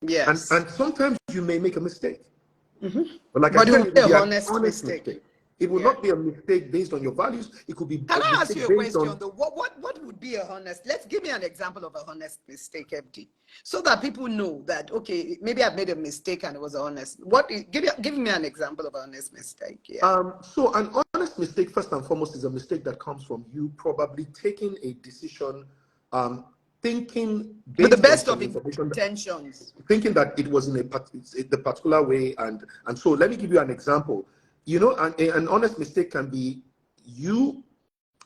Yes. And sometimes you may make a mistake. But like I said, it will be an honest mistake. It will Yeah. not be a mistake based on your values. It could be Can a I ask mistake you a based question on. though? What would be a honest? Let's give me an example of a honest mistake, FD, so that people know that okay, maybe I've made a mistake and it was honest. Give me an example of a honest mistake. Yeah. So an honest mistake, first and foremost, is a mistake that comes from you probably taking a decision, thinking With the based on best some of information, intentions. thinking that it was in the particular way, and so let me give you an example. You know, an honest mistake can be you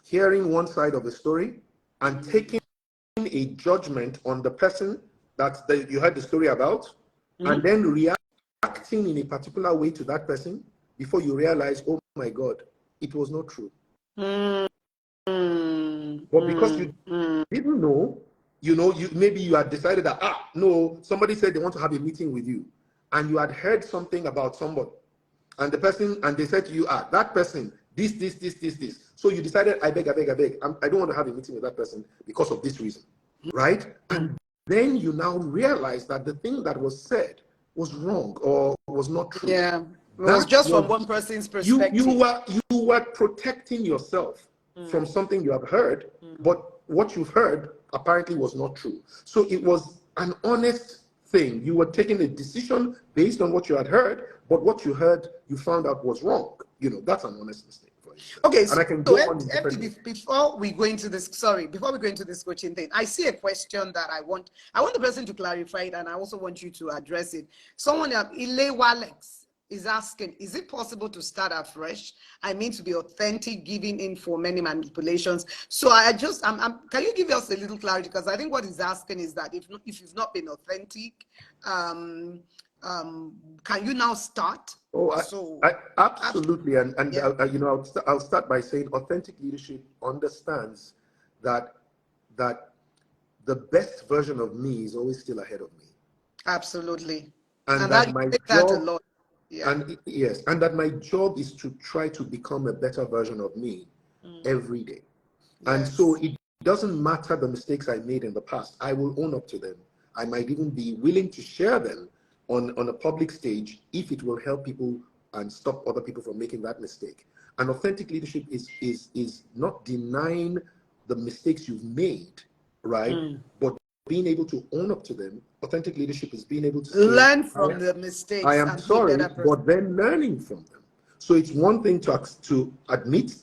hearing one side of the story and taking a judgment on the person you heard the story about, and then reacting in a particular way to that person before you realize, oh my God, it was not true. But because you didn't know, maybe you had decided that, no, somebody said they want to have a meeting with you, and you had heard something about somebody, and they said to you, that person, this. So you decided, I beg, I don't want to have a meeting with that person because of this reason, right? And then you now realize that the thing that was said was wrong or was not true. Yeah. It was just from one person's perspective. You were protecting yourself from something you have heard, but what you've heard apparently was not true. So it was an honest thing. You were taking a decision based on what you had heard, but what you heard, you found out was wrong. That's an honest mistake, for instance. Okay, and I can so go on differently. before we go into this coaching thing, I see a question that I want the person to clarify it, and I also want you to address it. Someone, Ile Walex, is asking, is it possible to start afresh? I mean, to be authentic, giving in for many manipulations. So can you give us a little clarity? Because I think what he's asking is that if you've not been authentic, can you now start? I absolutely, yeah. I'll start by saying authentic leadership understands that the best version of me is always still ahead of me. Absolutely, and that my job. Yeah. And that my job is to try to become a better version of me every day. Yes. And so it doesn't matter the mistakes I made in the past. I will own up to them. I might even be willing to share them on a public stage if it will help people and stop other people from making that mistake. And authentic leadership is not denying the mistakes you've made, right? But being able to own up to them. Authentic leadership is being able to learn from the mistakes. I am sorry, but then learning from them. So it's one thing to admit,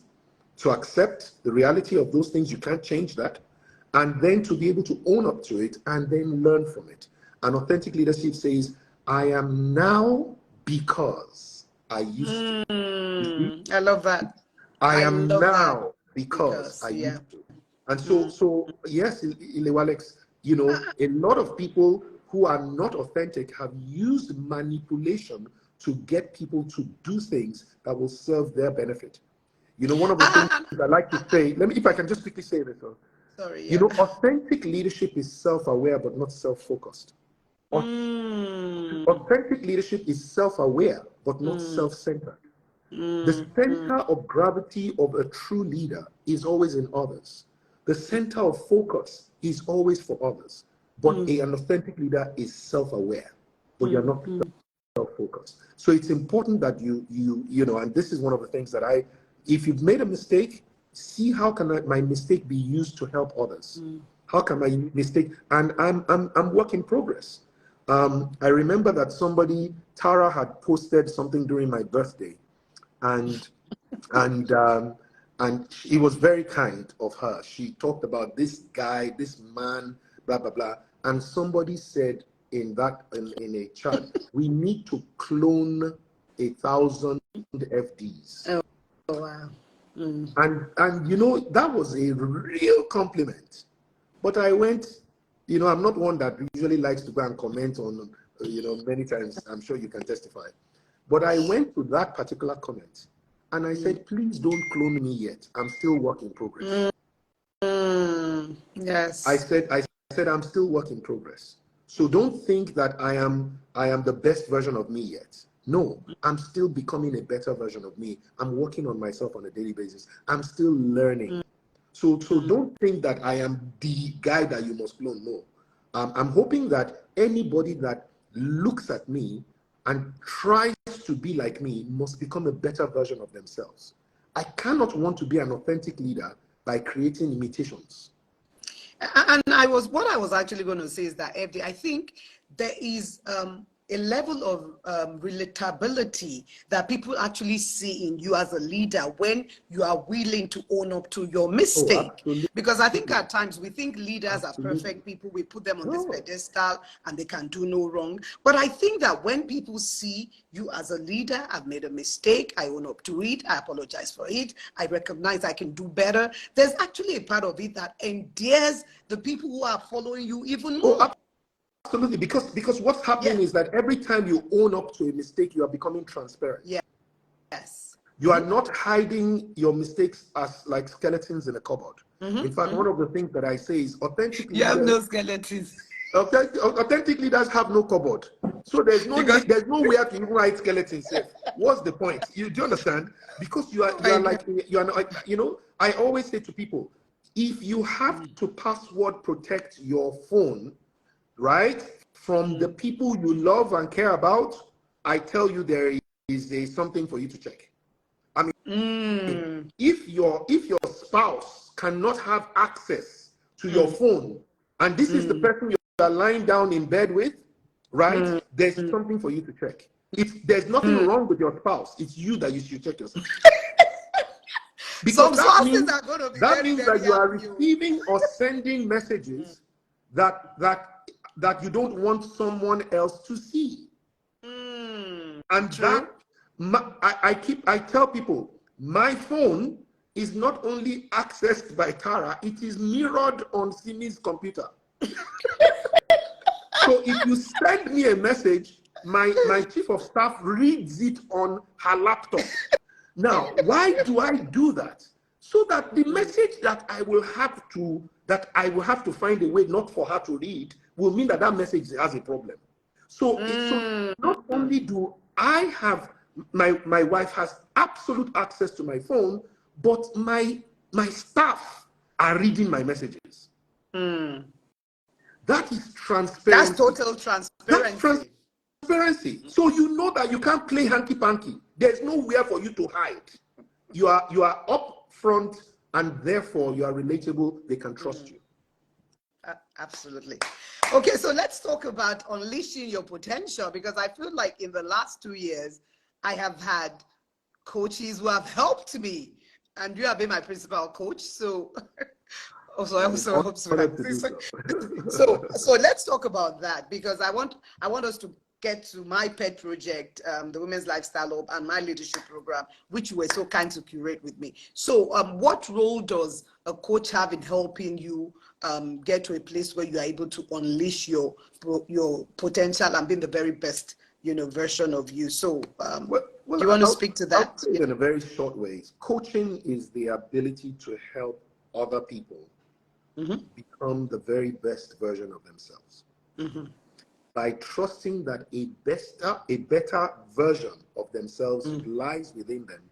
to accept the reality of those things, you can't change that, and then to be able to own up to it and then learn from it. And authentic leadership says, I am now because I used to. I love that. I am now because I used to. And so yes, Ilewalex, a lot of people who are not authentic have used manipulation to get people to do things that will serve their benefit. One of the things I like to say, if I can just quickly say this. Sorry. Yeah. Authentic leadership is self-aware but not self-focused. Authentic leadership is self-aware but not self-centered. The center of gravity of a true leader is always in others. The center of focus is always for others. But an authentic leader is self-aware, but you're not self-focused. So it's important that you and this is one of the things that if you've made a mistake, see how can my mistake be used to help others? How can my mistake, and I'm work in progress. I remember that Tara had posted something during my birthday, and it was very kind of her. She talked about this guy, this man, blah, blah, blah. And somebody said in a chat, we need to clone 1,000 FDs. Oh, wow. And that was a real compliment. But I went, I'm not one that usually likes to go and comment on, many times, I'm sure you can testify. But I went to that particular comment and I said, please don't clone me yet. I'm still work in progress. Yes. I said, I'm still work in progress. So don't think that I am the best version of me yet. No, I'm still becoming a better version of me. I'm working on myself on a daily basis. I'm still learning. So don't think that I am the guy that you must clone. No. I'm hoping that anybody that looks at me and tries to be like me must become a better version of themselves. I cannot want to be an authentic leader by creating imitations. And what I was actually going to say is that, FD, I think there is a level of relatability that people actually see in you as a leader when you are willing to own up to your mistake. Absolutely. Because I think at times we think leaders are Absolutely. perfect people. We put them on this pedestal and they can do no wrong. But I think that when people see you as a leader, I've made a mistake, I own up to it, I apologize for it, I recognize I can do better, there's actually a part of it that endears the people who are following you even more. Absolutely, because what's happening is that every time you own up to a mistake, you are becoming transparent. Yes. You are not hiding your mistakes as like skeletons in a cupboard. In fact, one of the things that I say is authentic leaders. You have no skeletons. Authentic leaders have no cupboard. So there's nowhere to even write skeletons. What's the point? Do you understand? Because you are not, I always say to people, if you have to password protect your phone, right, from the people you love and care about, I tell you there is something for you to check. I mean, if your spouse cannot have access to your phone, and this is the person you are lying down in bed with, right, there's something for you to check. There's nothing wrong with your spouse. It's you that you should check yourself. Because that means that you are receiving or sending messages that you don't want someone else to see. And that I tell people, my phone is not only accessed by Tara, it is mirrored on Simi's computer. So if you send me a message, my chief of staff reads it on her laptop. Now, why do I do that? So that the message that I will have to find a way not for her to read will mean that message has a problem. So not only do I have my wife has absolute access to my phone, but my staff are reading my messages. That is transparency. That's total transparency. That's transparency. So you know that you can't play hanky-panky. There's nowhere for you to hide. You are up front, and therefore you are relatable. They can trust you. Absolutely. Okay, so let's talk about unleashing your potential, because I feel like in the last 2 years, I have had coaches who have helped me, and you have been my principal coach. So, so let's talk about that, because I want us to get to my pet project, the Women's Lifestyle Hub, and my leadership program, which you were so kind to curate with me. So what role does a coach have in helping you get to a place where you are able to unleash your potential and being the very best, version of you? So do you want to speak to that? I'll say it in a very short way. Coaching is the ability to help other people become the very best version of themselves. By trusting that a better version of themselves lies within them,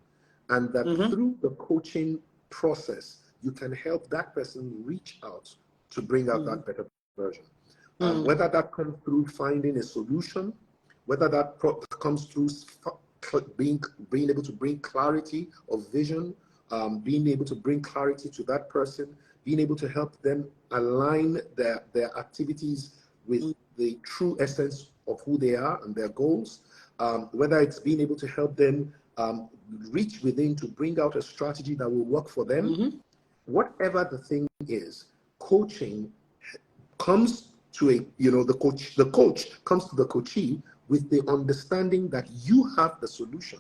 and that through the coaching process, you can help that person reach out to bring out that better version. Whether that comes through finding a solution, whether that comes through being able to bring clarity of vision, being able to bring clarity to that person, being able to help them align their activities with the true essence of who they are and their goals, whether it's being able to help them reach within to bring out a strategy that will work for them. Whatever the thing is, coaching comes to the coach comes to the coachee with the understanding that you have the solution,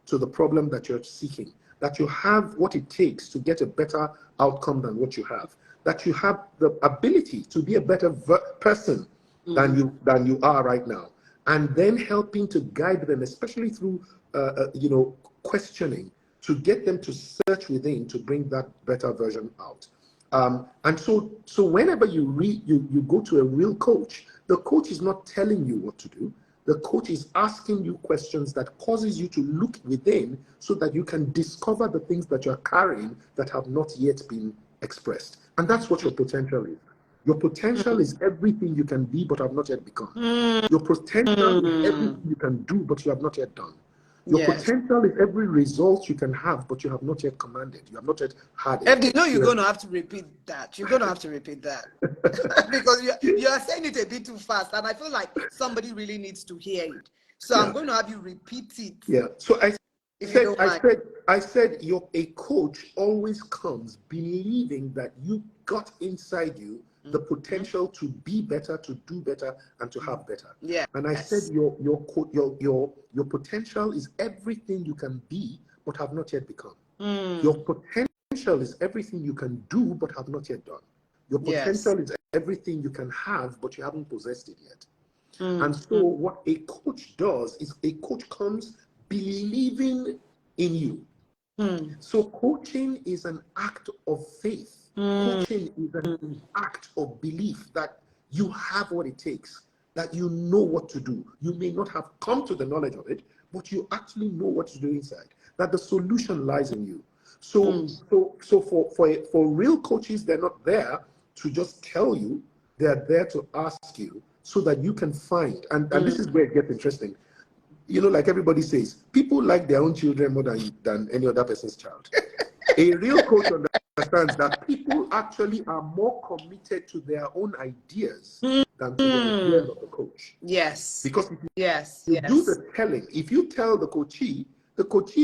to the problem that you're seeking, that you have what it takes to get a better outcome than what you have, that you have the ability to be a better person than you are right now, and then helping to guide them, especially through questioning, to get them to search within to bring that better version out. And so whenever you go to a real coach, the coach is not telling you what to do. The coach is asking you questions that causes you to look within so that you can discover the things that you're carrying that have not yet been expressed. And that's what your potential is. Your potential is everything you can be but have not yet become. Your potential is everything you can do but you have not yet done. Your potential is every result you can have but you have not yet commanded. You have not yet had it. FD, no, you're going to have to repeat that. You're going to have to repeat that. Because you are saying it a bit too fast, and I feel like somebody really needs to hear it. So I'm going to have you repeat it. Yeah. So I said a coach always comes believing that you got inside you the potential to be better, to do better, and to have better. Yeah. And I said your potential is everything you can be but have not yet become. Your potential is everything you can do but have not yet done. Your potential is everything you can have but you haven't possessed it yet. And so what a coach does is a coach comes believing in you. So coaching is an act of faith. Coaching is an act of belief that you have what it takes, that you know what to do. You may not have come to the knowledge of it, but you actually know what to do inside, that the solution lies in you. So for real coaches, they're not there to just tell you, they're there to ask you so that you can find, and this is where it gets interesting. You know, like everybody says, people like their own children more than any other person's child. A real coach understands that people actually are more committed to their own ideas than to the ideas of the coach. Yes. Because if you do the telling, if you tell the coachee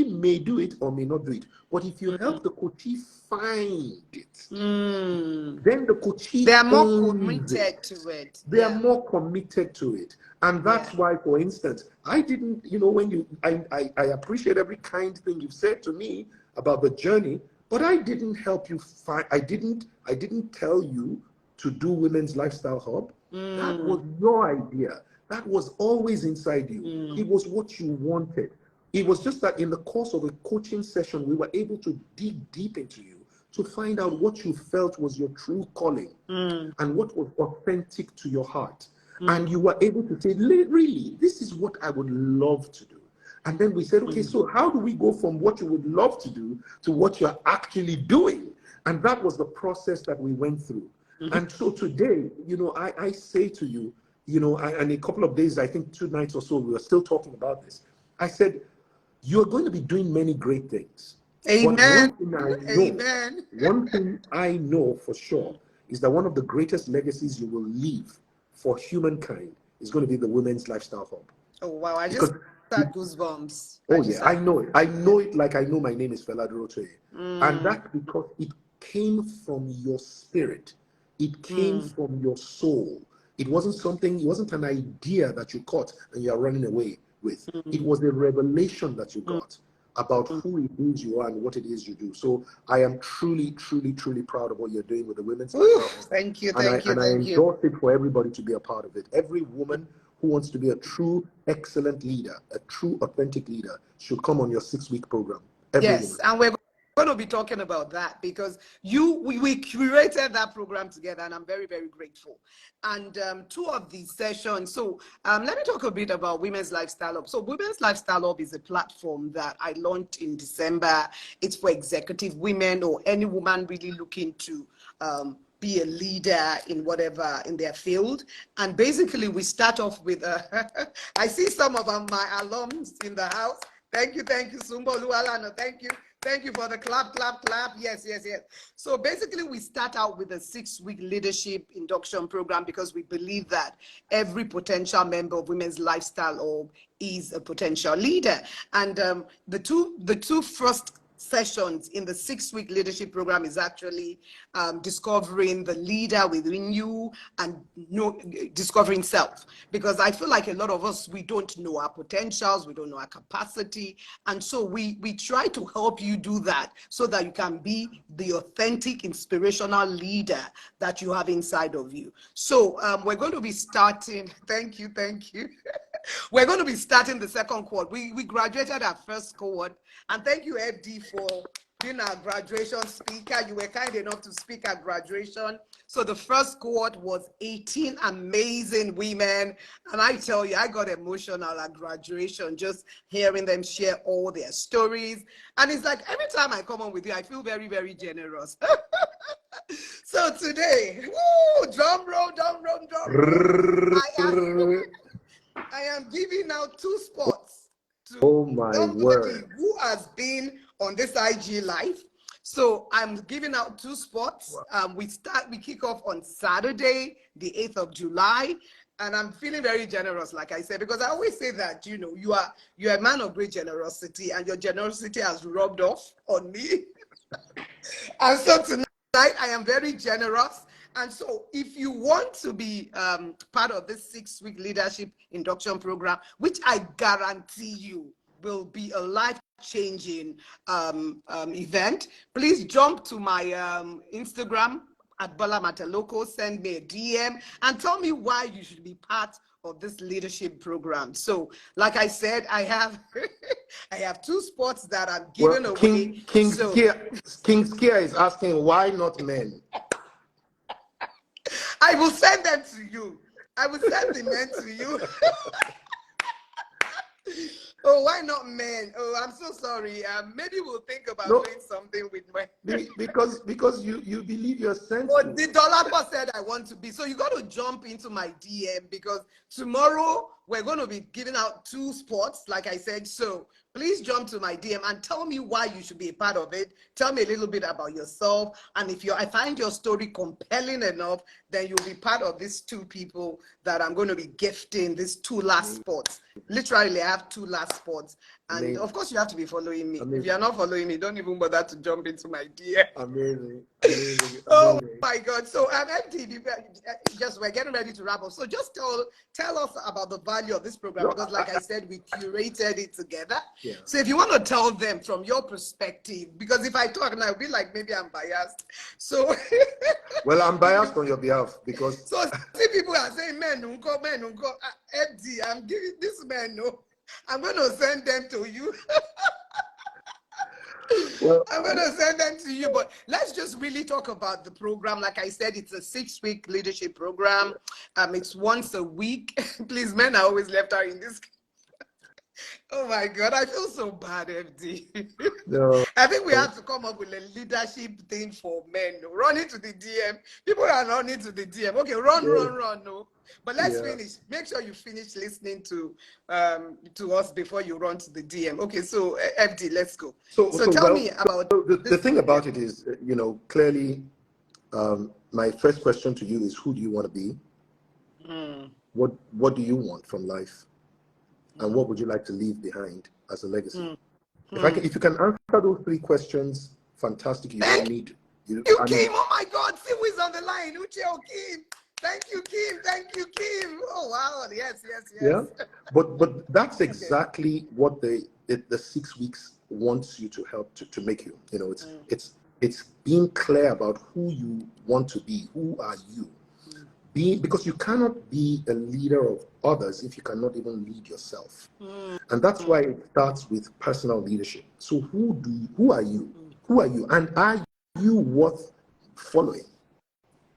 may do it or may not do it. But if you help the coachee find it, then the coachee they are more committed to it. They are more committed to it. And that's why, for instance, I didn't, when I appreciate every kind thing you've said to me about the journey, but I didn't help you find, I didn't tell you to do Women's Lifestyle Hub. That was your idea. That was always inside you. It was what you wanted. It was just that in the course of a coaching session, we were able to dig deep into you to find out what you felt was your true calling and what was authentic to your heart. And you were able to say, really, this is what I would love to do. And then we said, okay, so how do we go from what you would love to do to what you're actually doing? And that was the process that we went through. And so today, I say to you, and a couple of days, I think 2 nights or so, we were still talking about this. I said, you're going to be doing many great things. Amen. One thing I know for sure is that one of the greatest legacies you will leave for humankind is going to be the Women's Lifestyle Hub. Oh, wow. I just had goosebumps. I know it. I know it like I know my name is Fela Durotoye. And that's because it came from your spirit. It came from your soul. It wasn't an idea that you caught and you're running away with. It was a revelation that you got about who it is you are and what it is you do. So I am truly, truly, truly proud of what you're doing with the Women's Lifestyle Hub. Thank you. And I endorse it for everybody to be a part of it. Every woman who wants to be a true, excellent leader, a true, authentic leader, should come on your 6-week program. Yes, and we're going to be talking about that because we curated that program together, and I'm very, very grateful. And 2 of these sessions, so let me talk a bit about Women's Lifestyle Hub. So Women's Lifestyle Hub is a platform that I launched in December. It's for executive women or any woman really looking to be a leader in whatever in their field. And basically we start off with I see some of my alums in the house. Thank you, Sumbo Lualano. Thank you for the clap. Yes. So basically we start out with a 6-week leadership induction program because we believe that every potential member of Women's Lifestyle Hub is a potential leader. And the two first sessions in the 6-week leadership program is actually discovering the leader within you and discovering self, because I feel like a lot of us, we don't know our potentials, we don't know our capacity, and so we try to help you do that so that you can be the authentic inspirational leader that you have inside of you. So we're going to be starting, thank you we're going to be starting the second cohort. We graduated our first cohort, and thank you, FD, being our graduation speaker. You were kind enough to speak at graduation. So the first cohort was 18 amazing women. And I tell you, I got emotional at graduation, just hearing them share all their stories. And it's like every time I come on with you, I feel very, very generous. So today, woo, drum roll, drum roll, drum roll. I am giving out 2 spots to somebody who has been on this IG live. So I'm giving out 2 spots. We kick off on Saturday, the 8th of July. And I'm feeling very generous, like I said, because I always say that, you know, you're a man of great generosity, and your generosity has rubbed off on me. And so tonight I am very generous. And so if you want to be part of this 6-week leadership induction program, which I guarantee you will be a life-changing event, please jump to my Instagram at Bola Mateloko, send me a DM and tell me why you should be part of this leadership program. So like I said, I have I have 2 spots that I'm giving away. King Skia is asking, why not men? I will send them to you. I will send the men to you. Oh, why not men? Oh, I'm so sorry. Maybe we'll think about doing something with men. Because you believe you're sent. But the dollar said I want to be. So you got to jump into my DM, because tomorrow we're going to be giving out 2 spots, like I said. So please jump to my DM and tell me why you should be a part of it. Tell me a little bit about yourself. And if I find your story compelling enough, then you'll be part of these 2 people that I'm going to be gifting these 2 last spots. Literally, I have 2 last spots. And of course, you have to be following me. If you're not following me, don't even bother to jump into my DM. Amazing. Oh my God. So MD, we're getting ready to wrap up. So just tell us about the value of this program, because like I said, we curated it together. Yeah. So if you want to tell them from your perspective, because if I talk now, it'll be like maybe I'm biased. So well, I'm biased on your behalf, because so see, people are saying men unko, MD, I'm giving this man no. I'm going to send them to you. Well, I'm going to send them to you, but let's just really talk about the program. Like I said, it's a 6-week leadership program. It's once a week. Please, men are always left out in this. Oh my God, I feel so bad, FD. No. I think we have to come up with a leadership thing for men. Run into the DM. People are running to the DM. Okay, run, no. But let's finish. Make sure you finish listening to us before you run to the DM. Okay, so FD, let's go. So tell me about the thing about it is, you know, clearly, my first question to you is, who do you want to be? What do you want from life? And what would you like to leave behind as a legacy? If you can answer those 3 questions, fantastic. You don't need Kim. Oh my God, see who is on the line. Uche Kim. Thank you, Kim. Thank you, Kim. Oh wow, yes. Yeah, but that's exactly what the 6 weeks wants you to help to make you. You know, it's being clear about who you want to be. Who are you? Because you cannot be a leader of others if you cannot even lead yourself. And that's why it starts with personal leadership. So who are you? Who are you? And are you worth following?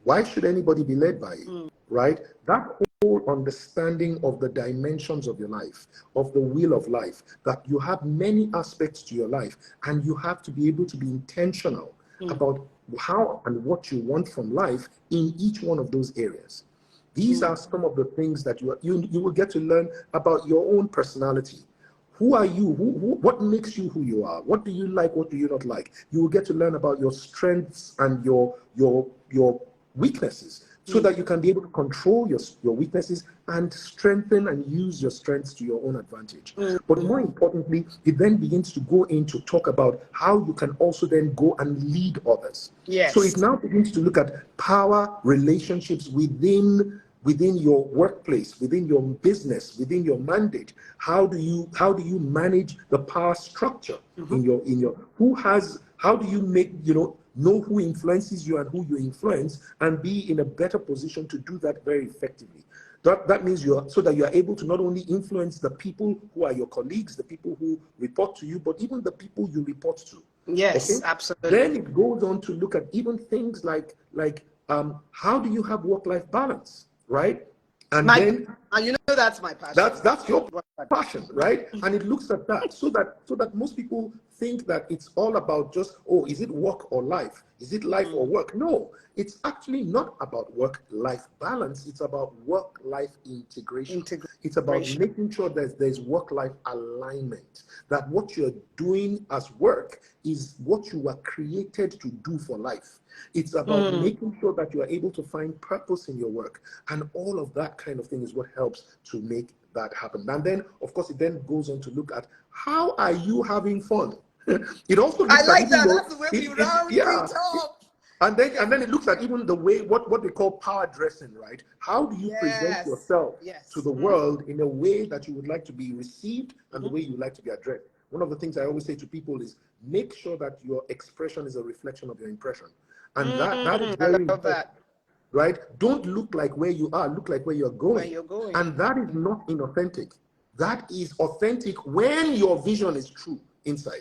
Why should anybody be led by you? Right? That whole understanding of the dimensions of your life, of the wheel of life, that you have many aspects to your life, and you have to be able to be intentional about how and what you want from life in each one of those areas. These are some of the things that you will get to learn about your own personality. Who are you? What makes you who you are? What do you like? What do you not like? You will get to learn about your strengths and your weaknesses, so that you can be able to control your weaknesses and strengthen and use your strengths to your own advantage. But more importantly, it then begins to go into talk about how you can also then go and lead others. Yes. So it now begins to look at power relationships within your workplace, within your business, within your mandate. How do you manage the power structure in your how do you make, know who influences you and who you influence, and be in a better position to do that very effectively. That means so that you are able to not only influence the people who are your colleagues, the people who report to you, but even the people you report to. Yes, Okay. Then absolutely. it goes on to look at even things like how do you have work-life balance, right? And My, then and you know that's my passion. that's your What passion, right? And it looks at that so that most people think that it's all about just, oh, is it work or life? Is it life or work? No, it's actually not about work-life balance. It's about work-life integration. It's about integration. making sure that there's work-life alignment, that what you're doing as work is what you were created to do for life. It's about making sure that you are able to find purpose in your work. And all of that kind of thing is what helps to make that happen. And then, of course, it then goes on to look at how are you having fun? It also I looks at like even that. though That's the way we round yeah. it up. And then it looks at even the way what they call power dressing, right? How do you present Yes. yourself to Yes. the world in a way that you would like to be received and the way you would like to be addressed? One of the things I always say to people is make sure that your expression is a reflection of your impression. And that is I very love important, that. right? Don't look like where you are, look like where you're Where going. you're going. And that is not inauthentic. That is authentic when your vision is true inside.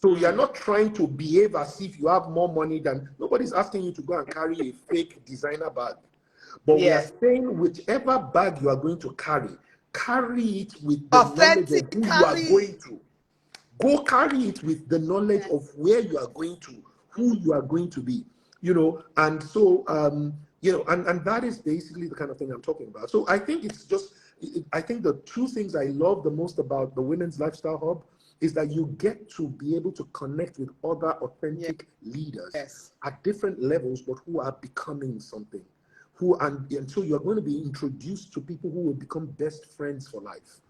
So you're not trying to behave as if you have more money than nobody's asking you to go and carry a fake designer bag. But we are Yes. saying whichever bag you are going to carry it with the knowledge of who you are Authentically. going to. Go carry it with the knowledge Yes. of where you are going to, who you are going to be, and so, and that is basically the kind of thing I'm talking about. So I think it's just, I think the two things I love the most about the Women's Lifestyle Hub is that you get to be able to connect with other authentic leaders Yes. at different levels, but who are becoming something. And so you're going to be introduced to people who will become best friends for life.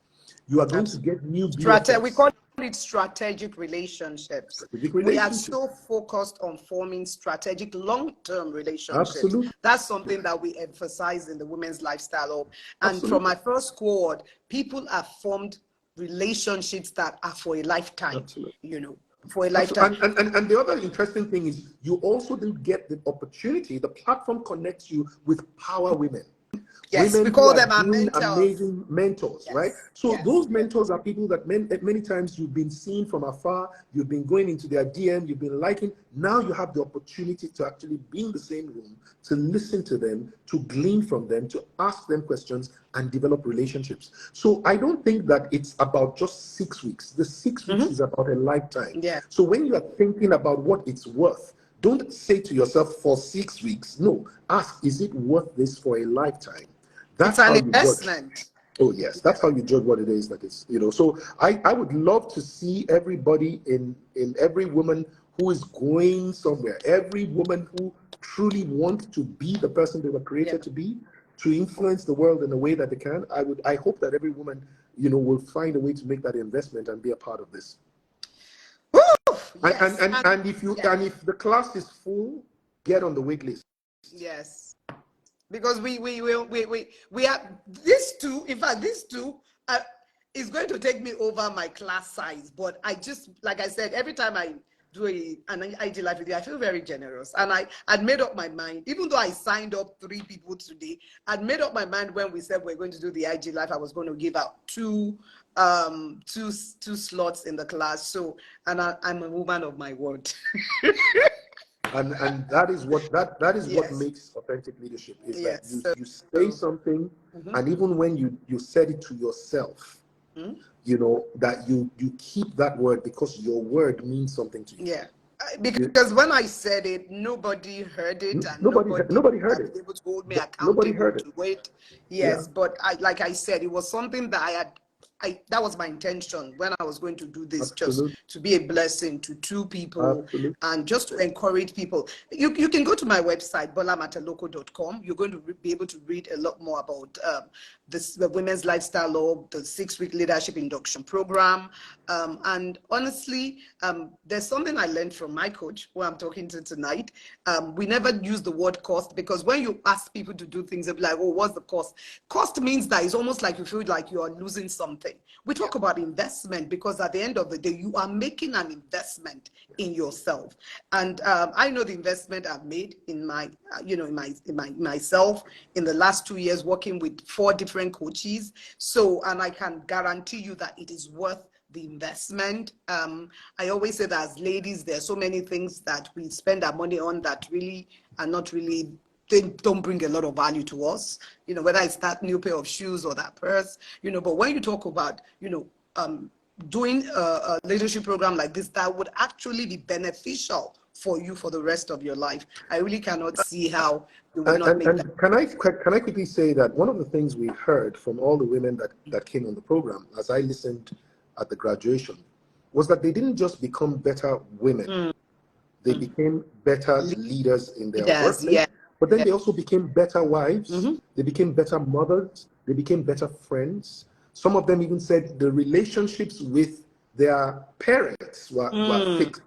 You are going to Absolutely. get new We BFFs. call it strategic relationships. Strategic We are relationship. so focused on forming strategic long-term relationships. Absolutely. That's something that we emphasize in the Women's Lifestyle Hub. And from Absolutely. my first cohort, people have formed relationships that are for a lifetime, Absolutely. for a lifetime. And the other interesting thing is you also didn't get the opportunity. The platform connects you with power women. Yes, we Women who call are them our doing mentors. amazing mentors, right? Yes, So yes, those yes. mentors are people that many times you've been seeing from afar, you've been going into their DM, you've been liking. Now you have the opportunity to actually be in the same room, to listen to them, to glean from them, to ask them questions and develop relationships. So I don't think that it's about just 6 weeks. The 6 weeks is about a lifetime. Yeah. So when you are thinking about what it's worth, don't say to yourself for 6 weeks. No, ask, is it worth this for a lifetime? It's That's an how you judge. investment. Oh yes, that's how you judge what it is that is. So I would love to see everybody in every woman who is going somewhere, every woman who truly wants to be the person they were Yeah. created to be, to influence the world in a way that they can. I hope that every woman, will find a way to make that investment and be a part of this. Woo! And Yes. if the class is full, get on the wait list. Yes. Because we have these two. In fact, these two is going to take me over my class size. But I just, like I said, every time I do an IG live video, I feel very generous, and I'd made up my mind. Even though I signed up 3 people today, I'd made up my mind when we said we're going to do the IG live. I was going to give out two slots in the class. So, and I'm a woman of my word. And that is what what Yes. makes authentic leadership is that Yes. you say something, and even when you said it to yourself, that you keep that word because your word means something to you. Yeah. Because when I said it, nobody heard it, and nobody Nobody heard has it. been able to hold me Nobody accountable heard it. to it. Yeah, Yes, but like I said, it was something that that was my intention when I was going to do this, just absolutely, to be a blessing to 2 people absolutely. and just to encourage people. You can go to my website, bolamateloko.com. You're going to be able to read a lot more about the Women's Lifestyle Hub, the 6-week leadership induction program. And honestly, there's something I learned from my coach, who I'm talking to tonight. We never use the word cost, because when you ask people to do things, they'll be like, oh, what's the cost? Cost means that it's almost like you feel like you are losing something. We talk about investment because at the end of the day, you are making an investment in yourself. And I know the investment I've made in my, in myself in the last 2 years, working with 4 different coaches. So, and I can guarantee you that it is worth the investment. I always say that as ladies, there are so many things that we spend our money on that really are not really, they don't bring a lot of value to us, whether it's that new pair of shoes or that purse, but when you talk about, doing a leadership program like this, that would actually be beneficial for you for the rest of your life, I really cannot see how you would not make that. And can I quickly say that one of the things we heard from all the women that came on the program, as I listened at the graduation, was that they didn't just become better women, they became better leaders in their Leaders, workplace, yeah. but then they also became better wives, Mm-hmm. they became better mothers, they became better friends. Some of them even said the relationships with their parents were fixed.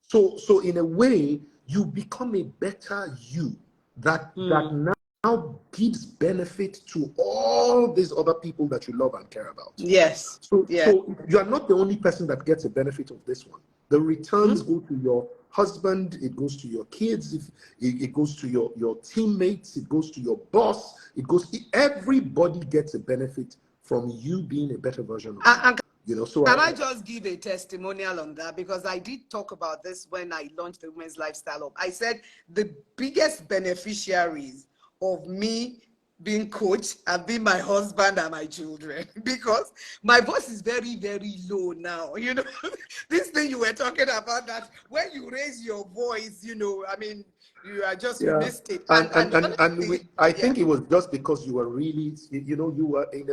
So in a way, you become a better you that now gives benefit to all these other people that you love and care about. Yes. So Yeah. you are not the only person that gets a benefit of this one. The returns go to your husband, it goes to your kids, it goes to your teammates, it goes to your boss, everybody gets a benefit from you being a better version of you. Can I just give a testimonial on that? Because I did talk about this when I launched the Women's Lifestyle Hub. I said the biggest beneficiaries of me being coached have been my husband and my children, because my voice is very, very low now. This thing you were talking about, that when you raise your voice, I mean, you are just, you missed it. And honestly, I think it was just because you were really, you were in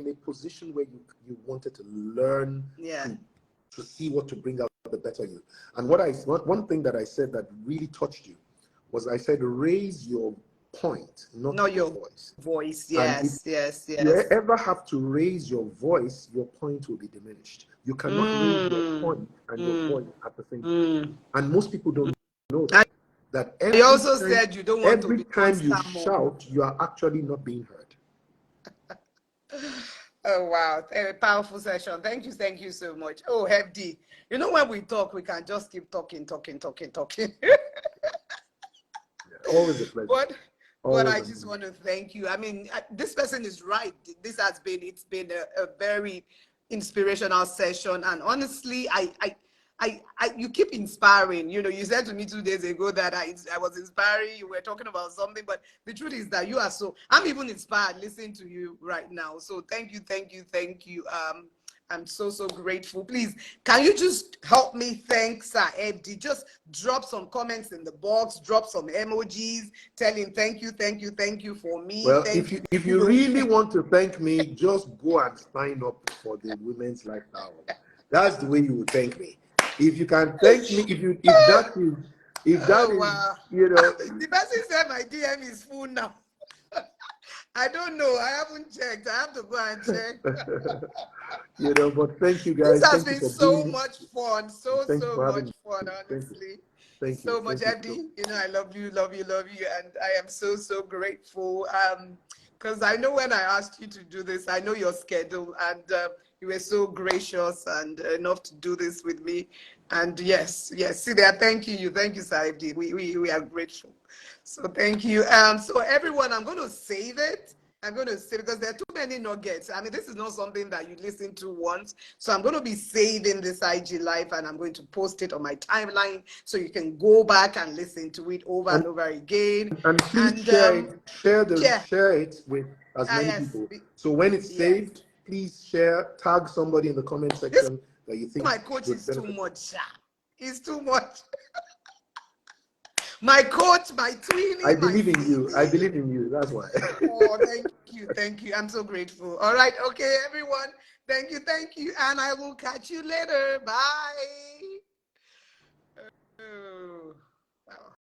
a position where you wanted to learn to see what to bring out the better you. And one thing that I said that really touched you was, I said, raise your point, not your voice. Yes, yes. You ever have to raise your voice, your point will be diminished. You cannot raise your point and your voice at the same time. And most people don't know that you also said you don't want to be every time you shout, you are actually not being heard. Oh, wow. A powerful session. Thank you so much. Oh, FD, when we talk, we can just keep talking. Always a pleasure. But I just want to thank you. I mean, this person is right. It's been a very inspirational session. And honestly, you keep inspiring. You said to me 2 days ago that I was inspiring. You were talking about something, but the truth is that I'm even inspired listening to you right now. So thank you. I'm so grateful. Please, can you just help me thank Sir FD? Just drop some comments in the box, drop some emojis, tell him thank you for me. Well, if you really want to thank me, just go and sign up for the Women's Lifestyle. That's the way you will thank me. If you can thank me, if that is, wow. The person said my DM is full now. I don't know. I haven't checked. I have to go and check. But thank you guys. This has been so much fun. So much fun, honestly. Thank you so much, FD. I love you, and I am so grateful. Because I know when I asked you to do this, I know your schedule, and you were so gracious and enough to do this with me. And yes, see there. Thank you, Sir FD. We are grateful. So thank you. So everyone, I'm going to save it. Because there are too many nuggets. I mean, this is not something that you listen to once. So I'm going to be saving this IG Live, and I'm going to post it on my timeline so you can go back and listen to it over and over again. And please share it with as many people. So when it's saved, please tag somebody in the comment section that you think my coach is too much. It's too much. My coach, my twinning. I believe in you. That's why. Oh, thank you. I'm so grateful. All right. Okay, everyone. Thank you. And I will catch you later. Bye.